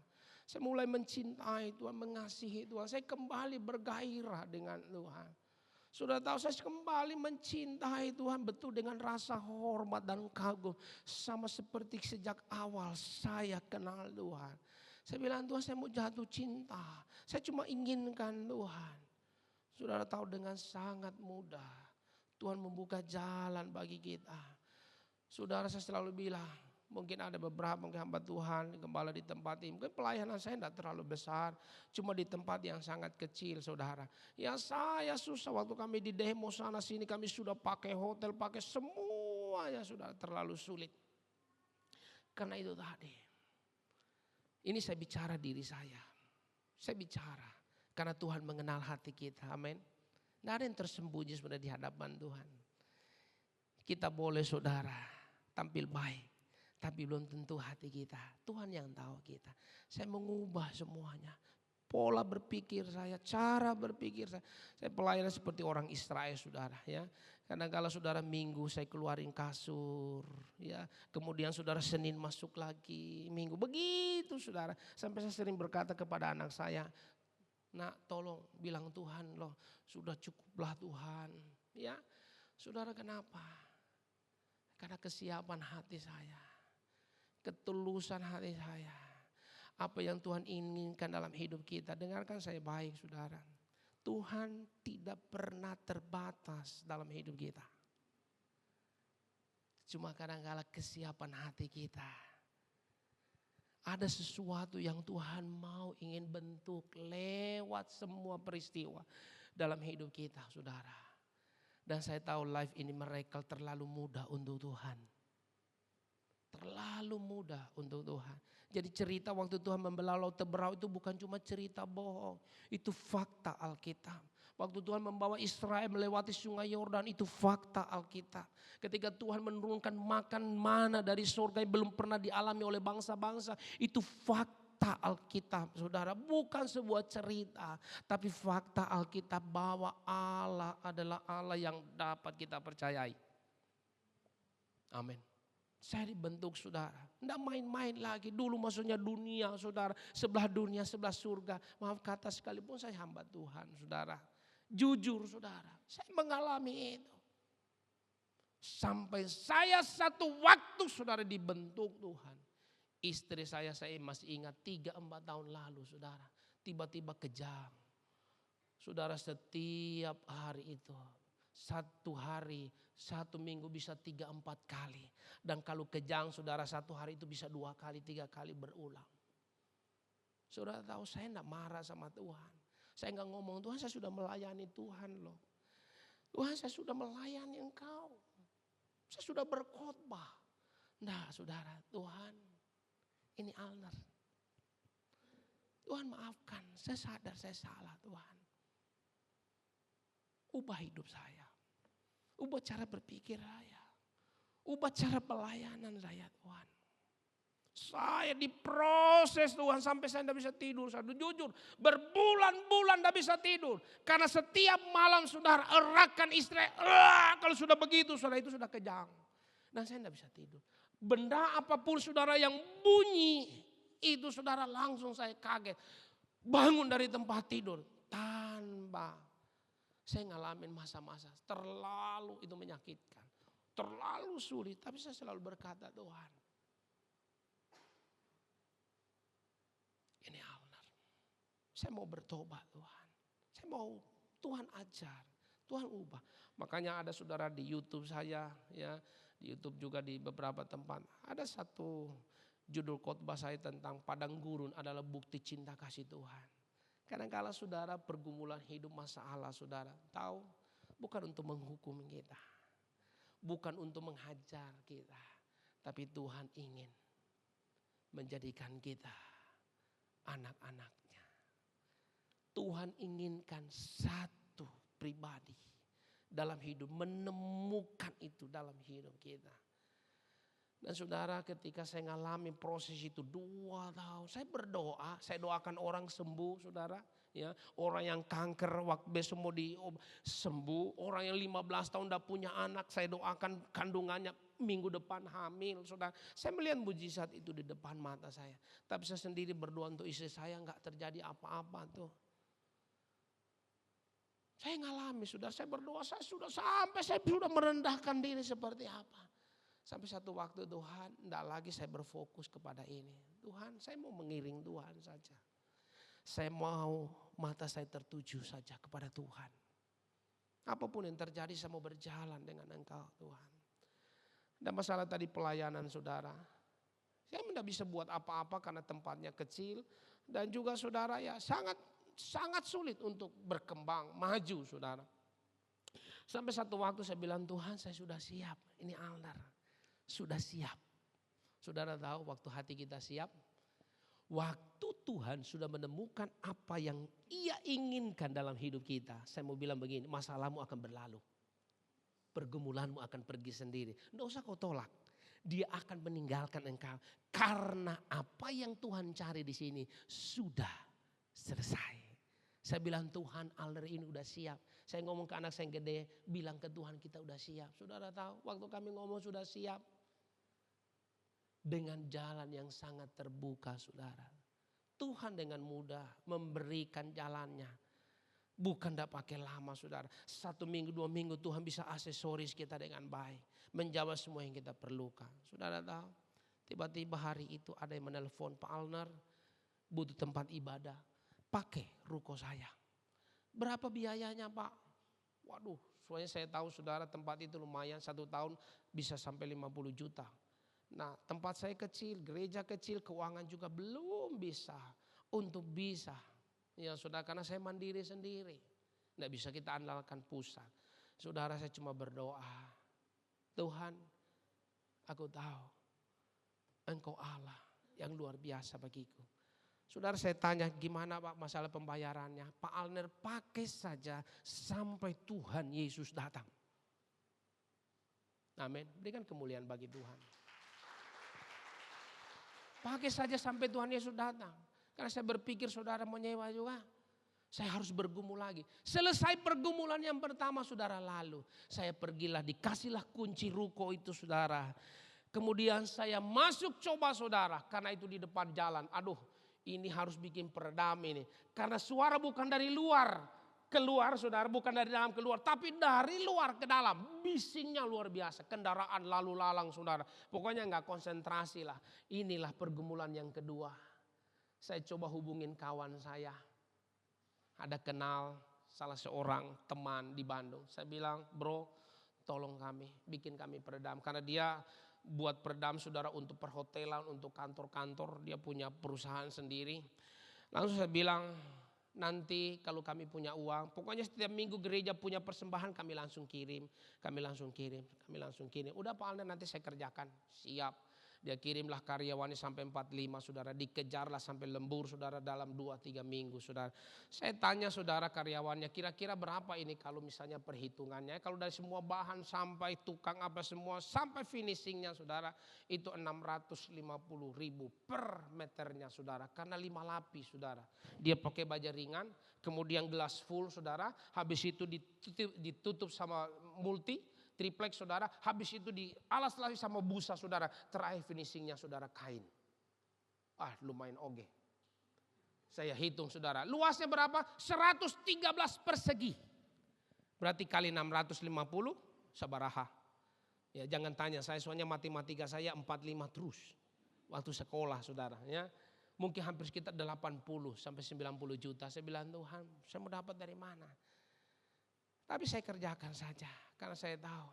Saya mulai mencintai Tuhan, mengasihi Tuhan. Saya kembali bergairah dengan Tuhan. Sudah tahu saya kembali mencintai Tuhan betul dengan rasa hormat dan kagum. Sama seperti sejak awal saya kenal Tuhan. Saya bilang Tuhan saya mau jatuh cinta. Saya cuma inginkan Tuhan. Saudara tahu dengan sangat mudah Tuhan membuka jalan bagi kita. Saudara saya selalu bilang, mungkin ada beberapa hamba Tuhan, gembala di tempat ini. Mungkin pelayanan saya tidak terlalu besar, cuma di tempat yang sangat kecil saudara. Ya saya susah waktu kami di demo sana sini kami sudah pakai hotel, pakai semuanya sudah terlalu sulit. Karena itu tadi, ini saya bicara diri saya. Saya bicara karena Tuhan mengenal hati kita, amin. Tidak ada yang tersembunyi sebenarnya di hadapan Tuhan. Kita boleh saudara tampil baik, tapi belum tentu hati kita. Tuhan yang tahu kita. Saya mengubah semuanya. Pola berpikir saya, cara berpikir saya. Saya pelayanan seperti orang Israel saudara ya. Karena kalau saudara Minggu saya keluarin kasur ya. Kemudian saudara Senin masuk lagi Minggu. Begitu saudara. Sampai saya sering berkata kepada anak saya, nak tolong bilang Tuhan loh, sudah cukuplah Tuhan. Ya, saudara kenapa? Karena kesiapan hati saya, ketulusan hati saya. Apa yang Tuhan inginkan dalam hidup kita. Dengarkan saya baik saudara. Tuhan tidak pernah terbatas dalam hidup kita. Cuma kadang-kala kesiapan hati kita. Ada sesuatu yang Tuhan mau ingin bentuk lewat semua peristiwa dalam hidup kita saudara. Dan saya tahu life ini mereka terlalu mudah untuk Tuhan. Terlalu mudah untuk Tuhan. Jadi cerita waktu Tuhan membelah laut Teberau itu bukan cuma cerita bohong. Itu fakta Alkitab. Waktu Tuhan membawa Israel melewati sungai Yordan itu fakta Alkitab. Ketika Tuhan menurunkan makan mana dari surga yang belum pernah dialami oleh bangsa-bangsa. Itu fakta Alkitab saudara, bukan sebuah cerita, tapi fakta Alkitab bahwa Allah adalah Allah yang dapat kita percayai. Amin. Saya dibentuk saudara, tidak main-main lagi. Dulu maksudnya dunia saudara, sebelah dunia sebelah surga. Maaf kata sekalipun saya hamba Tuhan saudara. Jujur saudara, saya mengalami itu. Sampai saya satu waktu saudara dibentuk Tuhan. Istri saya masih ingat 3-4 tahun lalu saudara. Tiba-tiba kejang. Saudara setiap hari itu. Satu hari, 1 minggu bisa 3-4 kali. Dan kalau kejang saudara 1 hari itu bisa 2 kali, 3 kali berulang. Saudara tahu saya tidak marah sama Tuhan. Saya nggak ngomong Tuhan saya sudah melayani Tuhan loh. Tuhan saya sudah melayani Engkau. Saya sudah berkhotbah. Nah saudara Tuhan. Ini Alner. Tuhan maafkan, saya sadar saya salah Tuhan. Ubah hidup saya. Ubah cara berpikir saya. Ubah cara pelayanan saya Tuhan. Saya diproses Tuhan sampai saya tidak bisa tidur. Saya jujur berbulan-bulan tidak bisa tidur. Karena setiap malam saudara erakan istri. Kalau sudah begitu saudara itu sudah kejang. Dan saya tidak bisa tidur. Benda apapun saudara yang bunyi itu saudara langsung saya kaget. Bangun dari tempat tidur tanpa saya ngalamin masa-masa terlalu itu menyakitkan. Terlalu sulit tapi saya selalu berkata Tuhan. Ini Alner. Saya mau bertobat Tuhan. Saya mau Tuhan ajar. Tuhan ubah. Makanya ada saudara di YouTube saya ya. Di YouTube juga di beberapa tempat. Ada satu judul khotbah saya tentang padang gurun adalah bukti cinta kasih Tuhan. Kadang-kala saudara pergumulan hidup masalah saudara. Tahu bukan untuk menghukum kita. Bukan untuk menghajar kita. Tapi Tuhan ingin menjadikan kita anak-anaknya. Tuhan inginkan satu pribadi dalam hidup, menemukan itu dalam hidup kita. Dan saudara, ketika saya ngalami proses itu 2 tahun, saya berdoa, saya doakan orang sembuh, saudara. Ya, orang yang kanker waktu besok mau sembuh, orang yang 15 tahun udah punya anak, saya doakan kandungannya minggu depan hamil, saudara. Saya melihat mujizat itu di depan mata saya. Tapi saya sendiri berdoa untuk istri saya nggak terjadi apa-apa tuh. Saya ngalami, saudara, saya berdoa, saya sudah merendahkan diri seperti apa. Sampai satu waktu Tuhan, tidak lagi saya berfokus kepada ini. Tuhan, saya mau mengiring Tuhan saja. Saya mau mata saya tertuju saja kepada Tuhan. Apapun yang terjadi saya mau berjalan dengan Engkau Tuhan. Dan masalah tadi pelayanan saudara. Saya tidak bisa buat apa-apa karena tempatnya kecil. Dan juga saudara ya sangat sulit untuk berkembang, maju saudara. Sampai satu waktu saya bilang, Tuhan saya sudah siap, ini Alnar. Sudah siap. Saudara tahu waktu hati kita siap, waktu Tuhan sudah menemukan apa yang Ia inginkan dalam hidup kita. Saya mau bilang begini, masalahmu akan berlalu. Pergumulanmu akan pergi sendiri. Tidak usah kau tolak. Dia akan meninggalkan engkau. Karena apa yang Tuhan cari di sini sudah selesai. Saya bilang Tuhan Alder ini udah siap. Saya ngomong ke anak saya yang gede, bilang ke Tuhan kita udah siap. Saudara tahu waktu kami ngomong sudah siap. Dengan jalan yang sangat terbuka saudara. Tuhan dengan mudah memberikan jalannya. Bukan tidak pakai lama saudara. 1 minggu 2 minggu Tuhan bisa aksesoris kita dengan baik. Menjawab semua yang kita perlukan. Saudara tahu tiba-tiba hari itu ada yang menelpon Pak Alnar. Butuh tempat ibadah. Pakai ruko saya. Berapa biayanya Pak? Waduh, soalnya saya tahu saudara tempat itu lumayan 1 tahun bisa sampai 50 juta. Nah tempat saya kecil, gereja kecil, keuangan juga belum bisa untuk bisa. Ya saudara karena saya mandiri sendiri. Tidak bisa kita andalkan pusat. Saudara saya cuma berdoa. Tuhan aku tahu Engkau Allah yang luar biasa bagiku. Saudara saya tanya gimana Pak masalah pembayarannya. Pak Alner pakai saja sampai Tuhan Yesus datang. Amin. Berikan kemuliaan bagi Tuhan. Pakai saja sampai Tuhan Yesus datang. Karena saya berpikir saudara mau nyewa juga. Saya harus bergumul lagi. Selesai pergumulan yang pertama saudara lalu. Saya pergilah dikasihlah kunci ruko itu saudara. Kemudian saya masuk coba saudara. Karena itu di depan jalan. Aduh ini harus bikin peredam ini. Karena suara bukan dari luar. Keluar saudara bukan dari dalam keluar. Tapi dari luar ke dalam. Bisingnya luar biasa. Kendaraan lalu lalang saudara. Pokoknya gak konsentrasi lah. Inilah pergumulan yang kedua. Saya coba hubungin kawan saya. Ada kenal salah seorang teman di Bandung. Saya bilang bro tolong kami. Bikin kami peredam. Karena dia buat peredam saudara untuk perhotelan. Untuk kantor-kantor. Dia punya perusahaan sendiri. Langsung saya bilang nanti kalau kami punya uang. Pokoknya setiap minggu gereja punya persembahan kami langsung kirim. Kami langsung kirim. Udah Pak Alner nanti saya kerjakan. Siap. Dia kirimlah karyawannya sampai 45 saudara. Dikejarlah sampai lembur saudara dalam 2-3 minggu saudara. Saya tanya saudara karyawannya kira-kira berapa ini kalau misalnya perhitungannya. Kalau dari semua bahan sampai tukang apa semua sampai finishingnya saudara. Itu 650.000 per meternya saudara. Karena 5 lapis saudara. Dia pakai baja ringan. Kemudian gelas full saudara. Habis itu ditutup sama multi. Triplex saudara, habis itu dialas lagi sama busa saudara. Terakhir finishingnya saudara kain. Lumayan oge. Saya hitung saudara. Luasnya berapa? 113 persegi. Berarti kali 650 sabaraha. Ya jangan tanya saya soalnya matematika saya 45 terus. Waktu sekolah saudara ya. Mungkin hampir sekitar 80 sampai 90 juta. Saya bilang Tuhan saya mau dapat dari mana? Tapi saya kerjakan saja. Karena saya tahu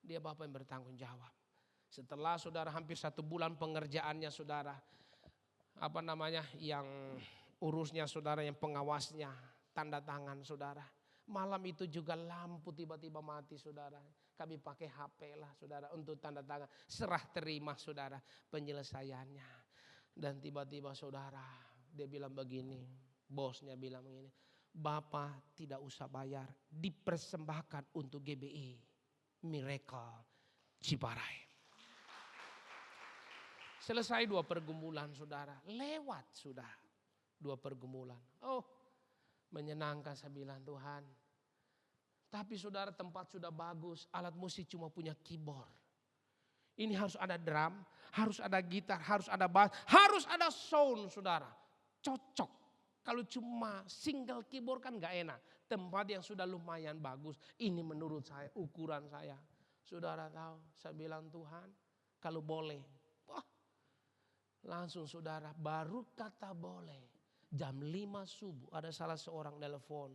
dia Bapak yang bertanggung jawab. Setelah saudara hampir 1 bulan pengerjaannya saudara. Yang urusnya saudara, yang pengawasnya. Tanda tangan saudara. Malam itu juga lampu tiba-tiba mati saudara. Kami pakai HP lah saudara untuk tanda tangan. Serah terima saudara penyelesaiannya. Dan tiba-tiba saudara dia bilang begini. Bosnya bilang begini. Bapak tidak usah bayar, dipersembahkan untuk GBI Miracle Ciparai. Selesai 2 pergumulan saudara, lewat sudah 2 pergumulan. Oh, menyenangkan saya bilang Tuhan. Tapi saudara, tempat sudah bagus, alat musik cuma punya keyboard. Ini harus ada drum, harus ada gitar, harus ada bass, harus ada sound saudara. Cocok. Kalau cuma single keyboard kan gak enak. Tempat yang sudah lumayan bagus, ini menurut saya, ukuran saya. Saudara tahu, saya bilang Tuhan kalau boleh. Wah, langsung saudara baru kata boleh. Jam 5 subuh ada salah seorang telepon.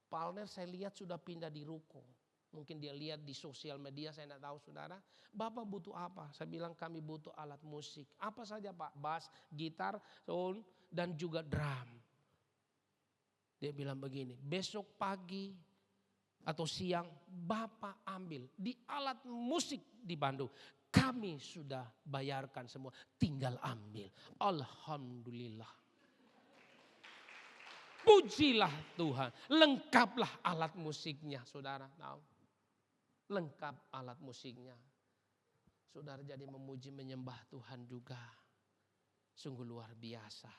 Palner saya lihat sudah pindah di ruko. Mungkin dia lihat di sosial media, saya tidak tahu saudara. Bapak butuh apa? Saya bilang kami butuh alat musik. Apa saja Pak? Bass, gitar, sound, dan juga drum. Dia bilang begini, besok pagi atau siang Bapak ambil di alat musik di Bandung. Kami sudah bayarkan semua, tinggal ambil. Alhamdulillah. Pujilah Tuhan, lengkaplah alat musiknya saudara tahu. Lengkap alat musiknya. Saudara jadi memuji menyembah Tuhan juga. Sungguh luar biasa.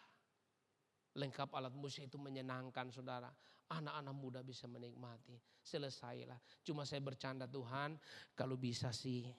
Lengkap alat musik itu menyenangkan saudara. Anak-anak muda bisa menikmati. Selesailah. Cuma saya bercanda Tuhan, kalau bisa sih.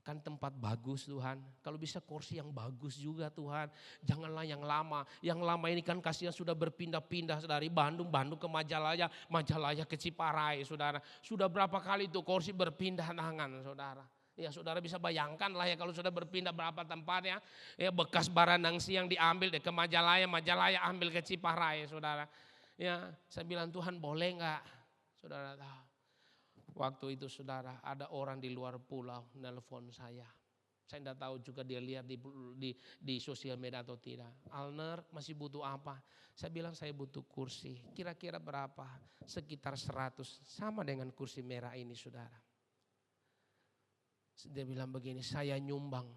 Kan tempat bagus Tuhan. Kalau bisa kursi yang bagus juga Tuhan. Janganlah yang lama. Yang lama ini kan kasihan sudah berpindah-pindah dari Bandung ke Majalaya. Majalaya ke Ciparai saudara. Sudah berapa kali itu kursi berpindah tangan saudara. Ya saudara bisa bayangkan lah ya kalau sudah berpindah berapa tempatnya. Ya bekas Baranang Siang diambil ke Majalaya. Majalaya ambil ke Ciparai saudara. Ya saya bilang Tuhan boleh enggak? Saudara tahu. Waktu itu saudara ada orang di luar pulau nelpon saya. Saya tidak tahu juga dia lihat di sosial media atau tidak. Alner masih butuh apa? Saya bilang saya butuh kursi. Kira-kira berapa? Sekitar 100. Sama dengan kursi merah ini saudara. Dia bilang begini, saya nyumbang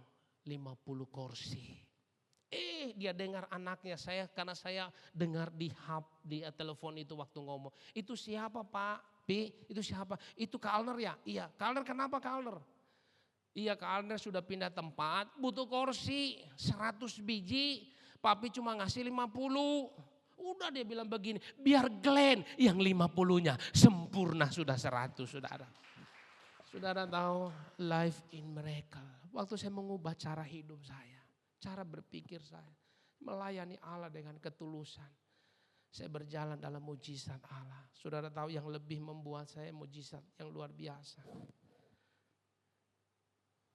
50 kursi. Dia dengar anaknya saya karena saya dengar di telepon itu waktu ngomong. Itu siapa Pak? Itu siapa? Itu Kak Alner ya? Iya. Kak Alner kenapa Kak Alner? Iya Kak Alner sudah pindah tempat, butuh kursi 100 biji. Papi cuma ngasih 50. Udah dia bilang begini, biar Glenn yang 50-nya sempurna sudah 100 saudara. Saudara tahu life in miracle. Waktu saya mengubah cara hidup saya, cara berpikir saya, melayani Allah dengan ketulusan. Saya berjalan dalam mujizat Allah. Saudara tahu yang lebih membuat saya mujizat yang luar biasa.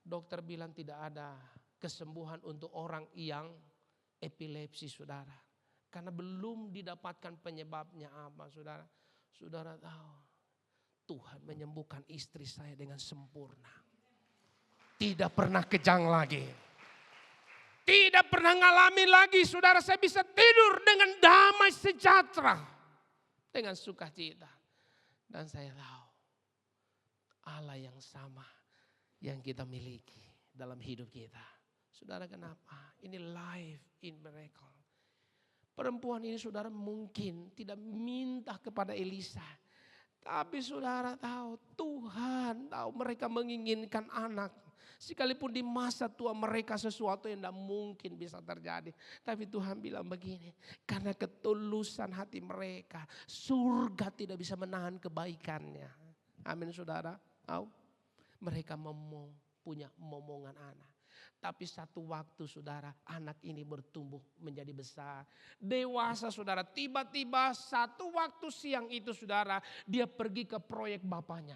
Dokter bilang tidak ada kesembuhan untuk orang yang epilepsi saudara. Karena belum didapatkan penyebabnya apa saudara. Saudara tahu Tuhan menyembuhkan istri saya dengan sempurna. Tidak pernah kejang lagi. Tidak pernah ngalamin lagi saudara, saya bisa tidur dengan damai sejahtera. Dengan sukacita. Dan saya tahu Allah yang sama yang kita miliki dalam hidup kita. Saudara kenapa? Ini life in miracle. Perempuan ini saudara mungkin tidak minta kepada Elisa. Tapi saudara tahu Tuhan tahu mereka menginginkan anak. Sekalipun di masa tua mereka sesuatu yang tidak mungkin bisa terjadi. Tapi Tuhan bilang begini. Karena ketulusan hati mereka. Surga tidak bisa menahan kebaikannya. Amin saudara. Tahu? Mereka punya momongan anak. Tapi satu waktu saudara anak ini bertumbuh menjadi besar. Dewasa saudara. Tiba-tiba satu waktu siang itu saudara. Dia pergi ke proyek bapaknya.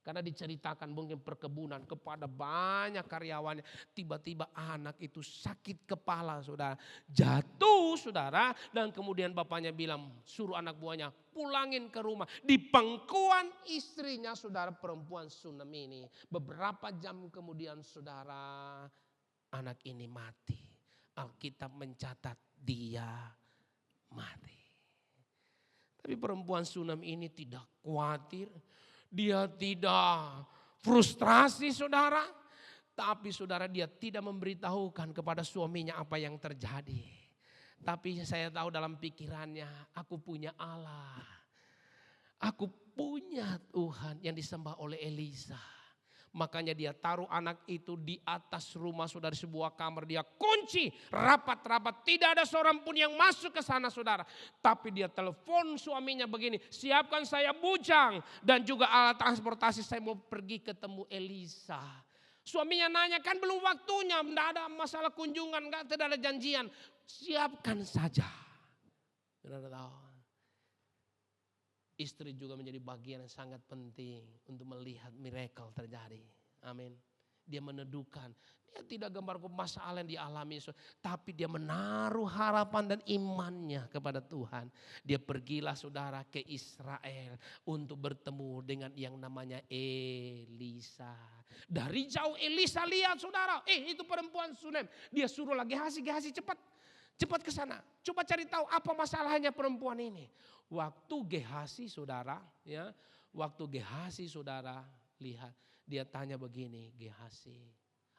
Karena diceritakan mungkin perkebunan kepada banyak karyawannya. Tiba-tiba anak itu sakit kepala saudara. Jatuh saudara. Dan kemudian bapaknya bilang suruh anak buahnya pulangin ke rumah. Di pangkuan istrinya saudara perempuan Sunem ini. Beberapa jam kemudian saudara anak ini mati. Alkitab mencatat dia mati. Tapi perempuan Sunem ini tidak khawatir. Dia tidak frustrasi saudara. Tapi saudara dia tidak memberitahukan kepada suaminya apa yang terjadi. Tapi saya tahu dalam pikirannya, aku punya Allah. Aku punya Tuhan yang disembah oleh Elisa. Makanya dia taruh anak itu di atas rumah saudara, sebuah kamar. Dia kunci rapat-rapat. Tidak ada seorang pun yang masuk ke sana saudara. Tapi dia telepon suaminya begini. Siapkan saya bujang dan juga alat transportasi, saya mau pergi ketemu Elisa. Suaminya nanya, kan belum waktunya. Tidak ada masalah kunjungan, tidak ada janjian. Siapkan saja. Saudara tahu. Istri juga menjadi bagian yang sangat penting untuk melihat miracle terjadi. Amin. Dia meneduhkan. Dia tidak gambar masalah yang dialami. Tapi dia menaruh harapan dan imannya kepada Tuhan. Dia pergilah saudara ke Israel untuk bertemu dengan yang namanya Elisa. Dari jauh Elisa lihat saudara. Itu perempuan Sunem. Dia suruh lagi Gehazi cepat. Cepat ke sana. Coba cari tahu apa masalahnya perempuan ini. Waktu Gehazi saudara, ya, lihat, dia tanya begini, Gehazi,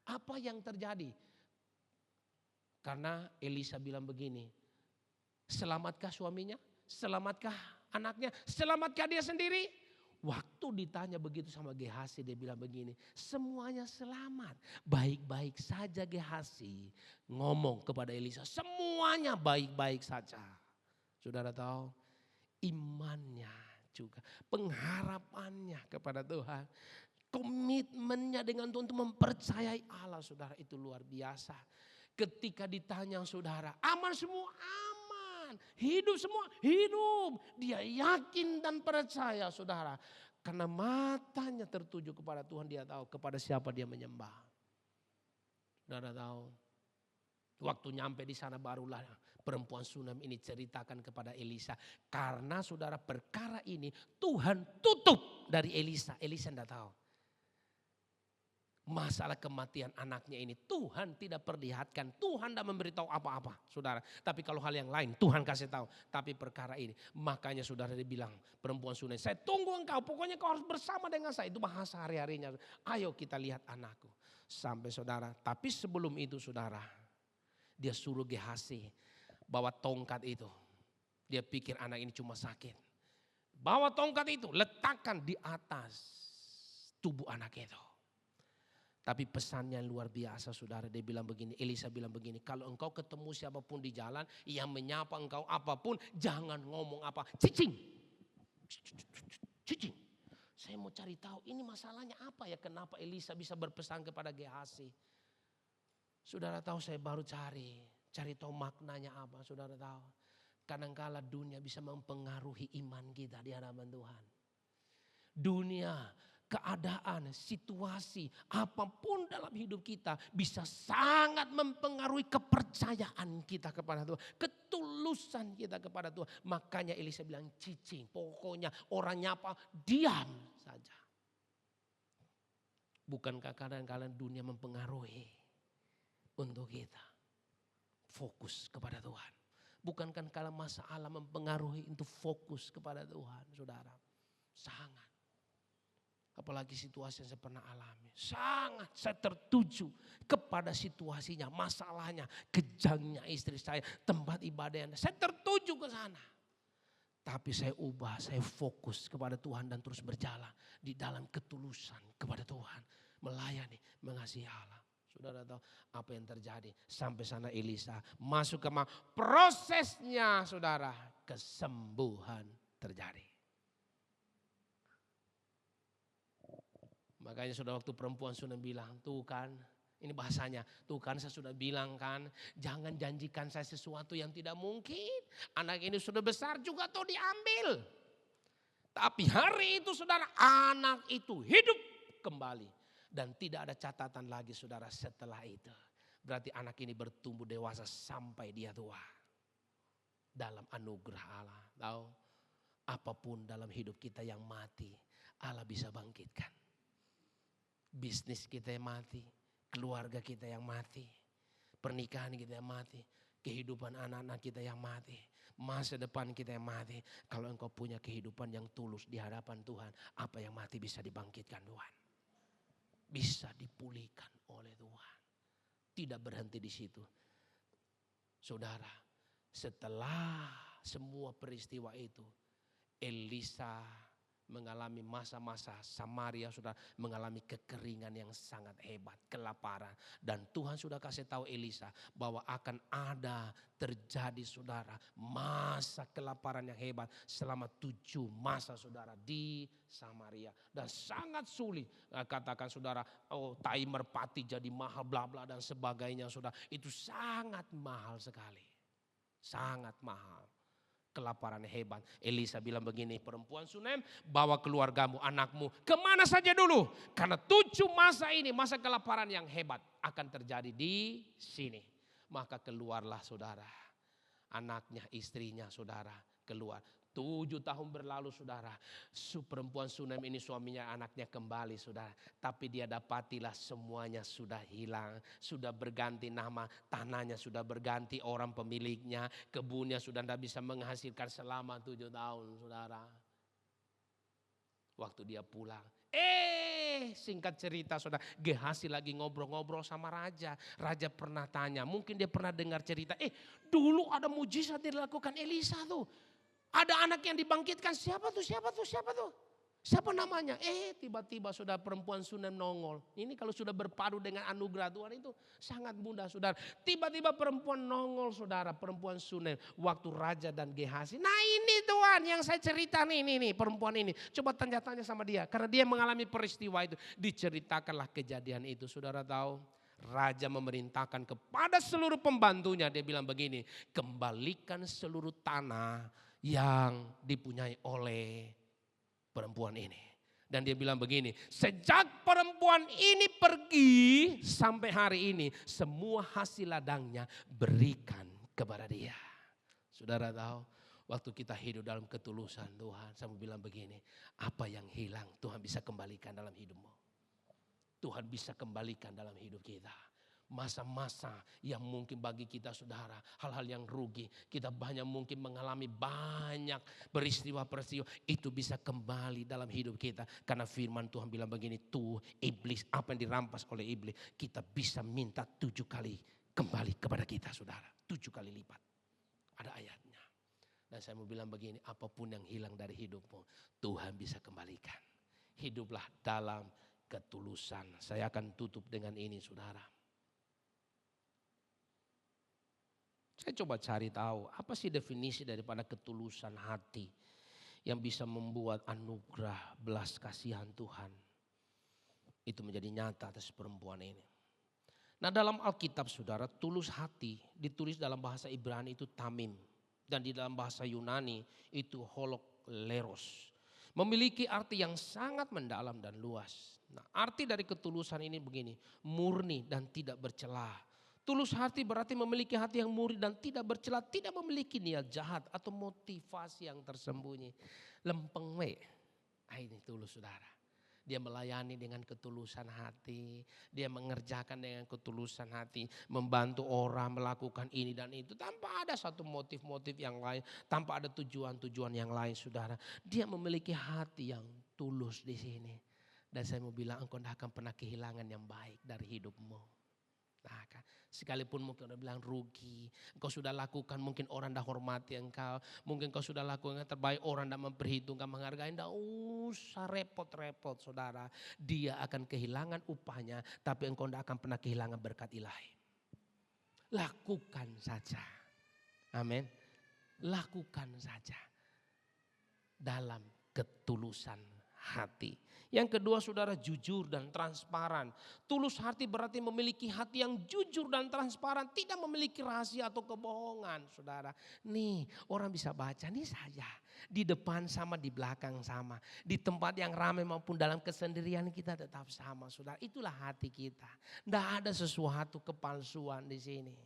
apa yang terjadi? Karena Elisa bilang begini, selamatkah suaminya? Selamatkah anaknya? Selamatkah dia sendiri? Waktu ditanya begitu sama Gehazi, dia bilang begini, semuanya selamat. Baik-baik saja Gehazi. Ngomong kepada Elisa, semuanya baik-baik saja. Saudara tahu, imannya juga, pengharapannya kepada Tuhan, komitmennya dengan Tuhan untuk mempercayai Allah, saudara, itu luar biasa. Ketika ditanya saudara, aman semua? Aman. Hidup semua? Hidup. Dia yakin dan percaya saudara. Karena matanya tertuju kepada Tuhan, dia tahu kepada siapa dia menyembah. Saudara tahu, waktu nyampe di sana barulah perempuan Sunem ini ceritakan kepada Elisa. Karena saudara, perkara ini Tuhan tutup dari Elisa. Elisa tidak tahu. Masalah kematian anaknya ini Tuhan tidak perlihatkan. Tuhan tidak memberitahu apa-apa saudara. Tapi kalau hal yang lain Tuhan kasih tahu. Tapi perkara ini, makanya saudara dibilang perempuan Sunem, saya tunggu engkau, pokoknya kau harus bersama dengan saya. Itu bahasa hari-harinya. Ayo kita lihat anakku. Sampai saudara, tapi sebelum itu saudara, dia suruh Gehazi bawa tongkat itu. Dia pikir anak ini cuma sakit. Bawa tongkat itu, letakkan di atas tubuh anak itu. Tapi pesannya luar biasa saudara. Dia bilang begini, Elisa bilang begini, kalau engkau ketemu siapapun di jalan yang menyapa engkau apapun, jangan ngomong apa. Cicing. Saya mau cari tahu ini masalahnya apa ya, kenapa Elisa bisa berpesan kepada Gehazi. Saudara tahu, saya baru cari tahu maknanya apa. Saudara tahu, kadangkala dunia bisa mempengaruhi iman kita di hadapan Tuhan. Dunia, keadaan, situasi, apapun dalam hidup kita bisa sangat mempengaruhi kepercayaan kita kepada Tuhan. Ketulusan kita kepada Tuhan. Makanya Elisa bilang cicing, pokoknya orang nyapa diam saja. Bukankah kadang-kadang dunia mempengaruhi untuk kita fokus kepada Tuhan? Bukankah kalau masalah mempengaruhi untuk fokus kepada Tuhan, saudara? Sangat. Apalagi situasi yang saya pernah alami. Sangat saya tertuju kepada situasinya, masalahnya, kejangnya istri saya, tempat ibadahnya. Saya tertuju ke sana. Tapi saya ubah, saya fokus kepada Tuhan dan terus berjalan di dalam ketulusan kepada Tuhan. Melayani, mengasihi Allah. Saudara tahu apa yang terjadi. Sampai sana Elisa masuk ke prosesnya saudara, kesembuhan terjadi. Makanya sudah waktu perempuan Sunem bilang, tuh kan, ini bahasanya, tuh kan saya sudah bilang kan, jangan janjikan saya sesuatu yang tidak mungkin. Anak ini sudah besar juga tuh diambil. Tapi hari itu saudara, anak itu hidup kembali. Dan tidak ada catatan lagi saudara setelah itu. Berarti anak ini bertumbuh dewasa sampai dia tua. Dalam anugerah Allah. Tahu, apapun dalam hidup kita yang mati, Allah bisa bangkitkan. Bisnis kita yang mati, keluarga kita yang mati, pernikahan kita yang mati, kehidupan anak-anak kita yang mati, masa depan kita yang mati. Kalau engkau punya kehidupan yang tulus di hadapan Tuhan, apa yang mati bisa dibangkitkan Tuhan. Bisa dipulihkan oleh Tuhan. Tidak berhenti di situ. Saudara, Setelah semua peristiwa itu, Elisa mengalami masa-masa Samaria sudah mengalami kekeringan yang sangat hebat, kelaparan. Dan Tuhan sudah kasih tahu Elisa bahwa akan ada terjadi saudara masa kelaparan yang hebat selama 7 masa saudara di Samaria. Dan sangat sulit, katakan saudara, tai merpati jadi mahal bla bla dan sebagainya saudara. Itu sangat mahal sekali, sangat mahal. Kelaparan hebat. Elisa bilang begini, perempuan Sunem, bawa keluargamu, anakmu kemana saja dulu. Karena 7 masa ini, masa kelaparan yang hebat akan terjadi di sini. Maka keluarlah saudara. Anaknya, istrinya saudara keluar. 7 tahun berlalu saudara. Perempuan Sunem ini suaminya anaknya kembali saudara. Tapi dia dapatilah semuanya sudah hilang. Sudah berganti nama, tanahnya sudah berganti orang pemiliknya. Kebunnya sudah tidak bisa menghasilkan selama 7 tahun saudara. Waktu dia pulang. Singkat cerita saudara. Gehazi lagi ngobrol-ngobrol sama raja. Raja pernah tanya, mungkin dia pernah dengar cerita. Dulu ada mujizat yang dilakukan Elisa tuh. Ada anak yang dibangkitkan, siapa tuh? Siapa namanya? Tiba-tiba saudara perempuan Sunem nongol. Ini kalau sudah berpadu dengan anugerah Tuhan itu sangat mudah saudara. Tiba-tiba perempuan nongol saudara, perempuan Sunem. Waktu raja dan Gehazi. Nah ini Tuhan yang saya cerita nih perempuan ini. Coba tanya-tanya sama dia. Karena dia mengalami peristiwa itu. Diceritakanlah kejadian itu. Saudara tahu? Raja memerintahkan kepada seluruh pembantunya. Dia bilang begini, kembalikan seluruh tanah yang dipunyai oleh perempuan ini. Dan dia bilang begini, sejak perempuan ini pergi sampai hari ini, semua hasil ladangnya berikan kepada dia. Saudara tahu, waktu kita hidup dalam ketulusan Tuhan, saya mau bilang begini, apa yang hilang Tuhan bisa kembalikan dalam hidupmu. Tuhan bisa kembalikan dalam hidup kita. Masa-masa yang mungkin bagi kita saudara, hal-hal yang rugi, kita banyak mungkin mengalami banyak peristiwa-peristiwa, itu bisa kembali dalam hidup kita. Karena firman Tuhan bilang begini, tuh iblis, apa yang dirampas oleh iblis, kita bisa minta 7 kali kembali kepada kita saudara. 7 kali lipat, ada ayatnya. Dan saya mau bilang begini, apapun yang hilang dari hidupmu, Tuhan bisa kembalikan. Hiduplah dalam ketulusan. Saya akan tutup dengan ini saudara. Saya coba cari tahu apa sih definisi daripada ketulusan hati yang bisa membuat anugerah belas kasihan Tuhan itu menjadi nyata atas perempuan ini. Nah dalam Alkitab saudara, tulus hati ditulis dalam bahasa Ibrani itu tamim. Dan di dalam bahasa Yunani itu holokleros. Memiliki arti yang sangat mendalam dan luas. Nah arti dari ketulusan ini begini, murni dan tidak bercela. Tulus hati berarti memiliki hati yang murni dan tidak bercela, tidak memiliki niat jahat atau motivasi yang tersembunyi. Lempeng we, ini tulus saudara. Dia melayani dengan ketulusan hati, dia mengerjakan dengan ketulusan hati, membantu orang melakukan ini dan itu tanpa ada satu motif-motif yang lain, tanpa ada tujuan-tujuan yang lain saudara. Dia memiliki hati yang tulus di sini. Dan saya mau bilang engkau tidak akan pernah kehilangan yang baik dari hidupmu. Nah, sekalipun mungkin udah bilang rugi, engkau sudah lakukan mungkin orang dah hormati engkau, mungkin engkau sudah lakukan yang terbaik, orang dah memperhitungkan, menghargai, tidak usah repot-repot saudara. Dia akan kehilangan upahnya, tapi engkau tidak akan pernah kehilangan berkat ilahi. Lakukan saja, amin. Lakukan saja dalam ketulusan hati. Yang kedua saudara, jujur dan transparan. Tulus hati berarti memiliki hati yang jujur dan transparan. Tidak memiliki rahasia atau kebohongan saudara. Nih orang bisa baca nih saja. Di depan sama, di belakang sama. Di tempat yang ramai maupun dalam kesendirian kita tetap sama saudara. Itulah hati kita. Tidak ada sesuatu kepalsuan di sini.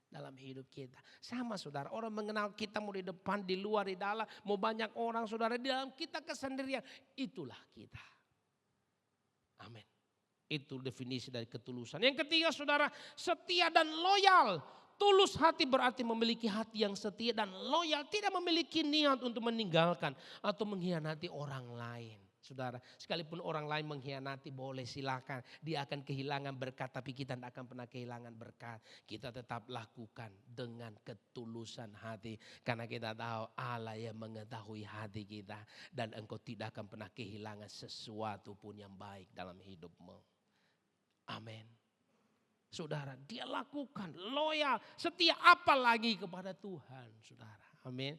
Dalam hidup kita. Sama saudara, orang mengenal kita mau di depan, di luar, di dalam. Mau banyak orang saudara, di dalam kita kesendirian. Itulah kita. Amin. Itu definisi dari ketulusan. Yang ketiga saudara, setia dan loyal. Tulus hati berarti memiliki hati yang setia dan loyal. Tidak memiliki niat untuk meninggalkan atau mengkhianati orang lain. Saudara, sekalipun orang lain mengkhianati boleh silakan. Dia akan kehilangan berkat tapi kita tidak akan pernah kehilangan berkat. Kita tetap lakukan dengan ketulusan hati. Karena kita tahu Allah yang mengetahui hati kita. Dan engkau tidak akan pernah kehilangan sesuatu pun yang baik dalam hidupmu. Amin. Saudara, dia lakukan loyal, setia apalagi kepada Tuhan. Saudara, amin.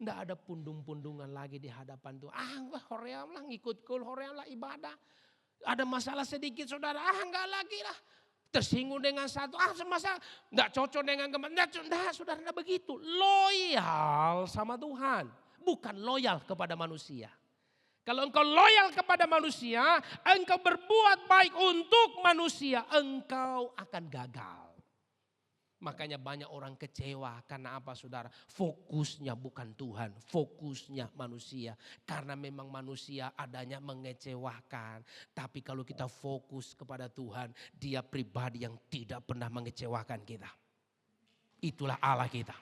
Tidak ada pundung-pundungan lagi di hadapan Tuhan. Hoream lah ngikut kul, hoream lah ibadah. Ada masalah sedikit saudara, enggak lagi lah. Tersinggung dengan satu, semasa enggak cocok dengan kemana. Enggak, saudara, enggak begitu. Loyal sama Tuhan, bukan loyal kepada manusia. Kalau engkau loyal kepada manusia, engkau berbuat baik untuk manusia, engkau akan gagal. Makanya banyak orang kecewa karena apa saudara? Fokusnya bukan Tuhan, fokusnya manusia. Karena memang manusia adanya mengecewakan. Tapi kalau kita fokus kepada Tuhan, dia pribadi yang tidak pernah mengecewakan kita. Itulah Allah kita.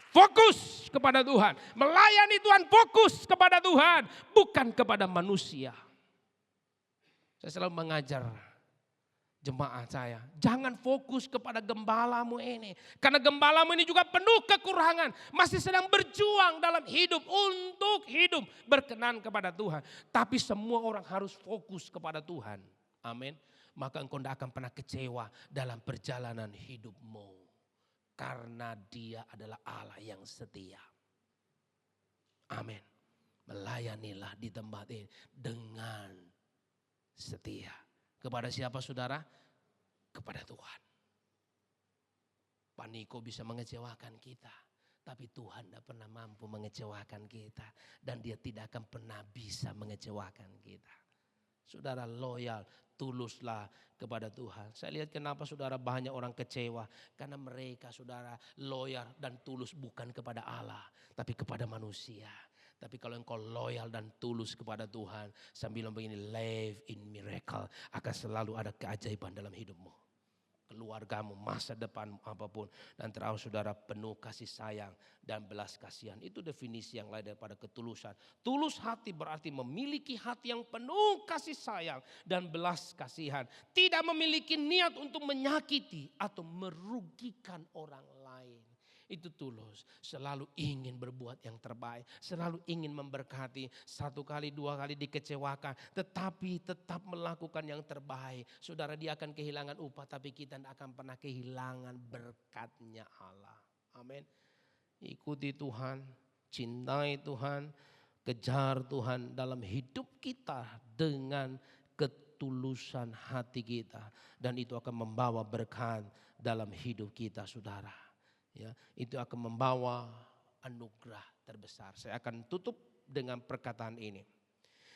Fokus kepada Tuhan, melayani Tuhan, fokus kepada Tuhan, bukan kepada manusia. Saya selalu mengajar jemaat saya, jangan fokus kepada gembalamu ini. Karena gembalamu ini juga penuh kekurangan. Masih sedang berjuang dalam hidup untuk hidup berkenan kepada Tuhan. Tapi semua orang harus fokus kepada Tuhan. Amin. Maka engkau tidak akan pernah kecewa dalam perjalanan hidupmu. Karena dia adalah Allah yang setia. Amin. Melayanilah di tempat ini dengan setia. Kepada siapa saudara? Kepada Tuhan. Pak Niko bisa mengecewakan kita. Tapi Tuhan tidak pernah mampu mengecewakan kita. Dan dia tidak akan pernah bisa mengecewakan kita. Saudara loyal, tuluslah kepada Tuhan. Saya lihat kenapa saudara banyak orang kecewa. Karena mereka saudara loyal dan tulus bukan kepada Allah. Tapi kepada manusia. Tapi kalau engkau loyal dan tulus kepada Tuhan. Sambil begini, live in miracle. Akan selalu ada keajaiban dalam hidupmu. Keluargamu, masa depanmu, apapun. Dan terakhir saudara penuh kasih sayang dan belas kasihan. Itu definisi yang lain daripada ketulusan. Tulus hati berarti memiliki hati yang penuh kasih sayang dan belas kasihan. Tidak memiliki niat untuk menyakiti atau merugikan orang lain. Itu tulus, selalu ingin berbuat yang terbaik, selalu ingin memberkati, satu kali dua kali dikecewakan, tetapi tetap melakukan yang terbaik. Saudara, dia akan kehilangan upah, tapi kita tidak akan pernah kehilangan berkatnya Allah. Amin. Ikuti Tuhan, cintai Tuhan, kejar Tuhan dalam hidup kita dengan ketulusan hati kita. Dan itu akan membawa berkat dalam hidup kita saudara. Ya, itu akan membawa anugerah terbesar. Saya akan tutup dengan perkataan ini.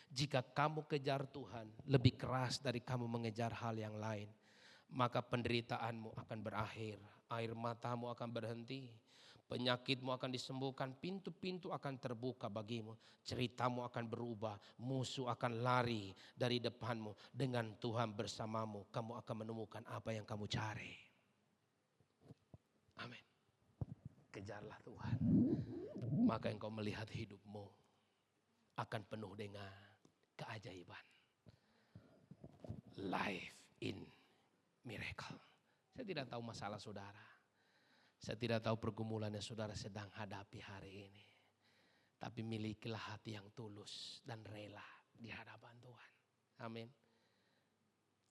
Jika kamu kejar Tuhan lebih keras dari kamu mengejar hal yang lain, maka penderitaanmu akan berakhir, air matamu akan berhenti, penyakitmu akan disembuhkan, pintu-pintu akan terbuka bagimu, ceritamu akan berubah, musuh akan lari dari depanmu. Dengan Tuhan bersamamu, kamu akan menemukan apa yang kamu cari. Amin. Kejarlah Tuhan, maka engkau melihat hidupmu akan penuh dengan keajaiban. Life in miracle. Saya tidak tahu masalah saudara. Saya tidak tahu pergumulan yang saudara sedang hadapi hari ini. Tapi milikilah hati yang tulus dan rela di hadapan Tuhan. Amin.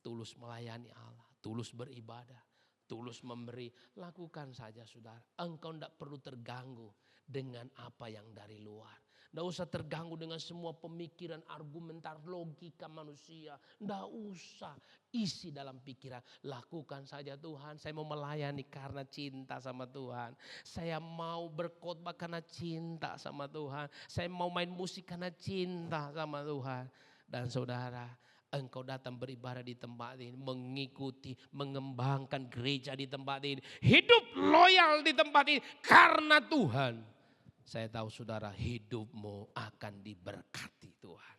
Tulus melayani Allah, tulus beribadah. Tulus memberi, lakukan saja saudara. Engkau tidak perlu terganggu dengan apa yang dari luar. Tidak usah terganggu dengan semua pemikiran, argumentar, logika manusia. Tidak usah isi dalam pikiran. Lakukan saja Tuhan, saya mau melayani karena cinta sama Tuhan. Saya mau berkhotbah karena cinta sama Tuhan. Saya mau main musik karena cinta sama Tuhan. Dan saudara, engkau datang beribadah di tempat ini, mengikuti, mengembangkan gereja di tempat ini. Hidup loyal di tempat ini karena Tuhan. Saya tahu saudara, hidupmu akan diberkati Tuhan.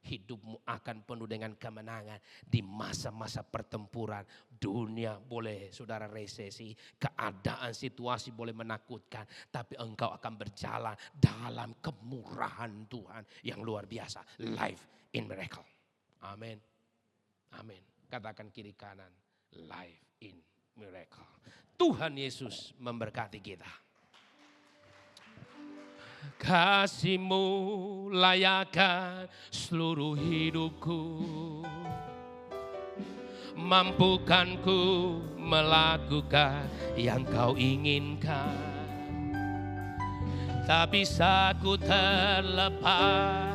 hidupmu akan penuh dengan kemenangan. Di masa-masa pertempuran, dunia boleh saudara resesi, keadaan situasi boleh menakutkan, tapi engkau akan berjalan dalam kemurahan Tuhan yang luar biasa. Life in miracle. Amin. Amin. Katakan kiri kanan, life in miracle. Tuhan Yesus memberkati kita. Kasih-Mu layakkan seluruh hidupku, mampukan ku melakukan yang Kau inginkan. Tak bisa ku terlepas,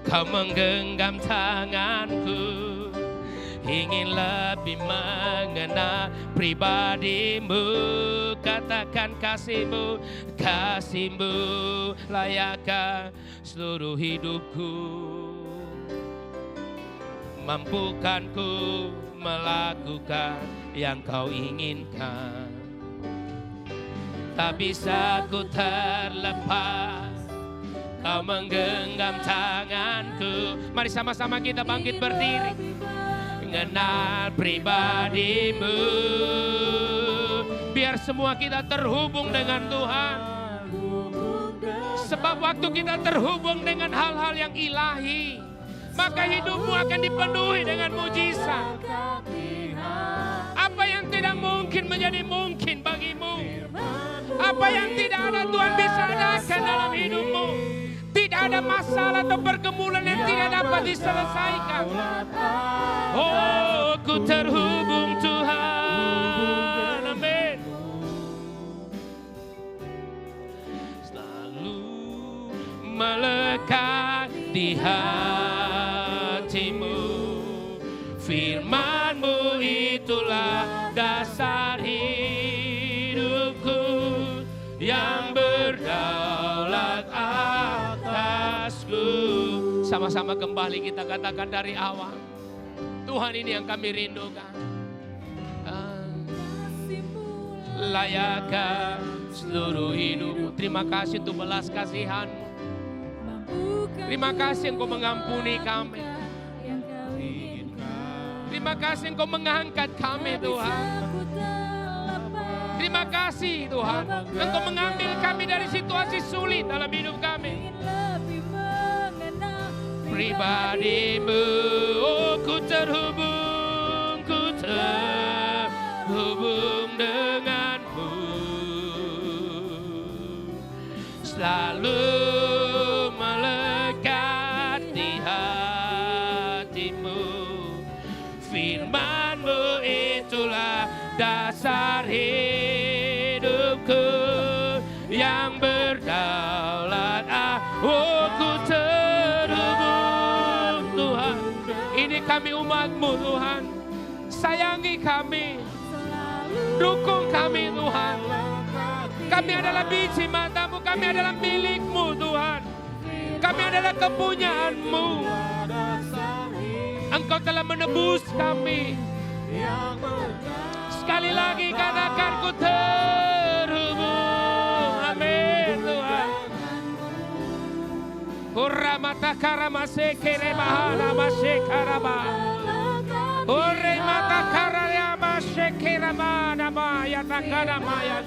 Kau menggenggam tanganku, ingin lebih mengenal pribadi-Mu. Katakan kasih-Mu, kasih-Mu layakkan seluruh hidupku, mampukan ku melakukan yang Kau inginkan. Tak bisa ku terlepas, Kau menggenggam tanganku. Mari sama-sama kita bangkit berdiri. Mengenal pribadi-Mu. Biar semua kita terhubung dengan Tuhan. Sebab waktu kita terhubung dengan hal-hal yang ilahi, maka hidupmu akan dipenuhi dengan mujizat. Apa yang tidak mungkin menjadi mungkin bagimu. Apa yang tidak ada Tuhan bisa adakan dalam hidupmu. Tidak ada masalah atau pergumulan yang tidak dapat diselesaikan. Oh, ku terhubung Tuhan. Amin. Selalu melekat di hatimu. Firman-Mu itulah dasar hidupku yang berdaulat atasku. Sama-sama kembali kita katakan dari awal. Tuhan, ini yang kami rindukan. Layakkan seluruh hidupmu. Terima kasih untuk belas kasihan-Mu. Terima kasih Engkau mengampuni kami. Terima kasih Engkau mengangkat kami Tuhan. Terima kasih Tuhan, Engkau mengambil kami dari situasi sulit dalam hidup kami. Pribadi-Mu, oh ku terhubung dengan-Mu. Selalu melekat di hati-Mu. Firman-Mu itulah dasar hidupku yang berdaulat. Oh ku terhubung Tuhan. Ini kami umat-Mu Tuhan. Sayangi kami, dukung kami Tuhan. Kami adalah biji mata-Mu, kami adalah milik-Mu Tuhan. Kami adalah kepunyaan-Mu. Engkau telah menebus kami. Sekali lagi katakan ku terhubung. Amin Tuhan. Kuramata karamase keremahana masekaraba. Ore mata karaya masekeramana maya takana maya.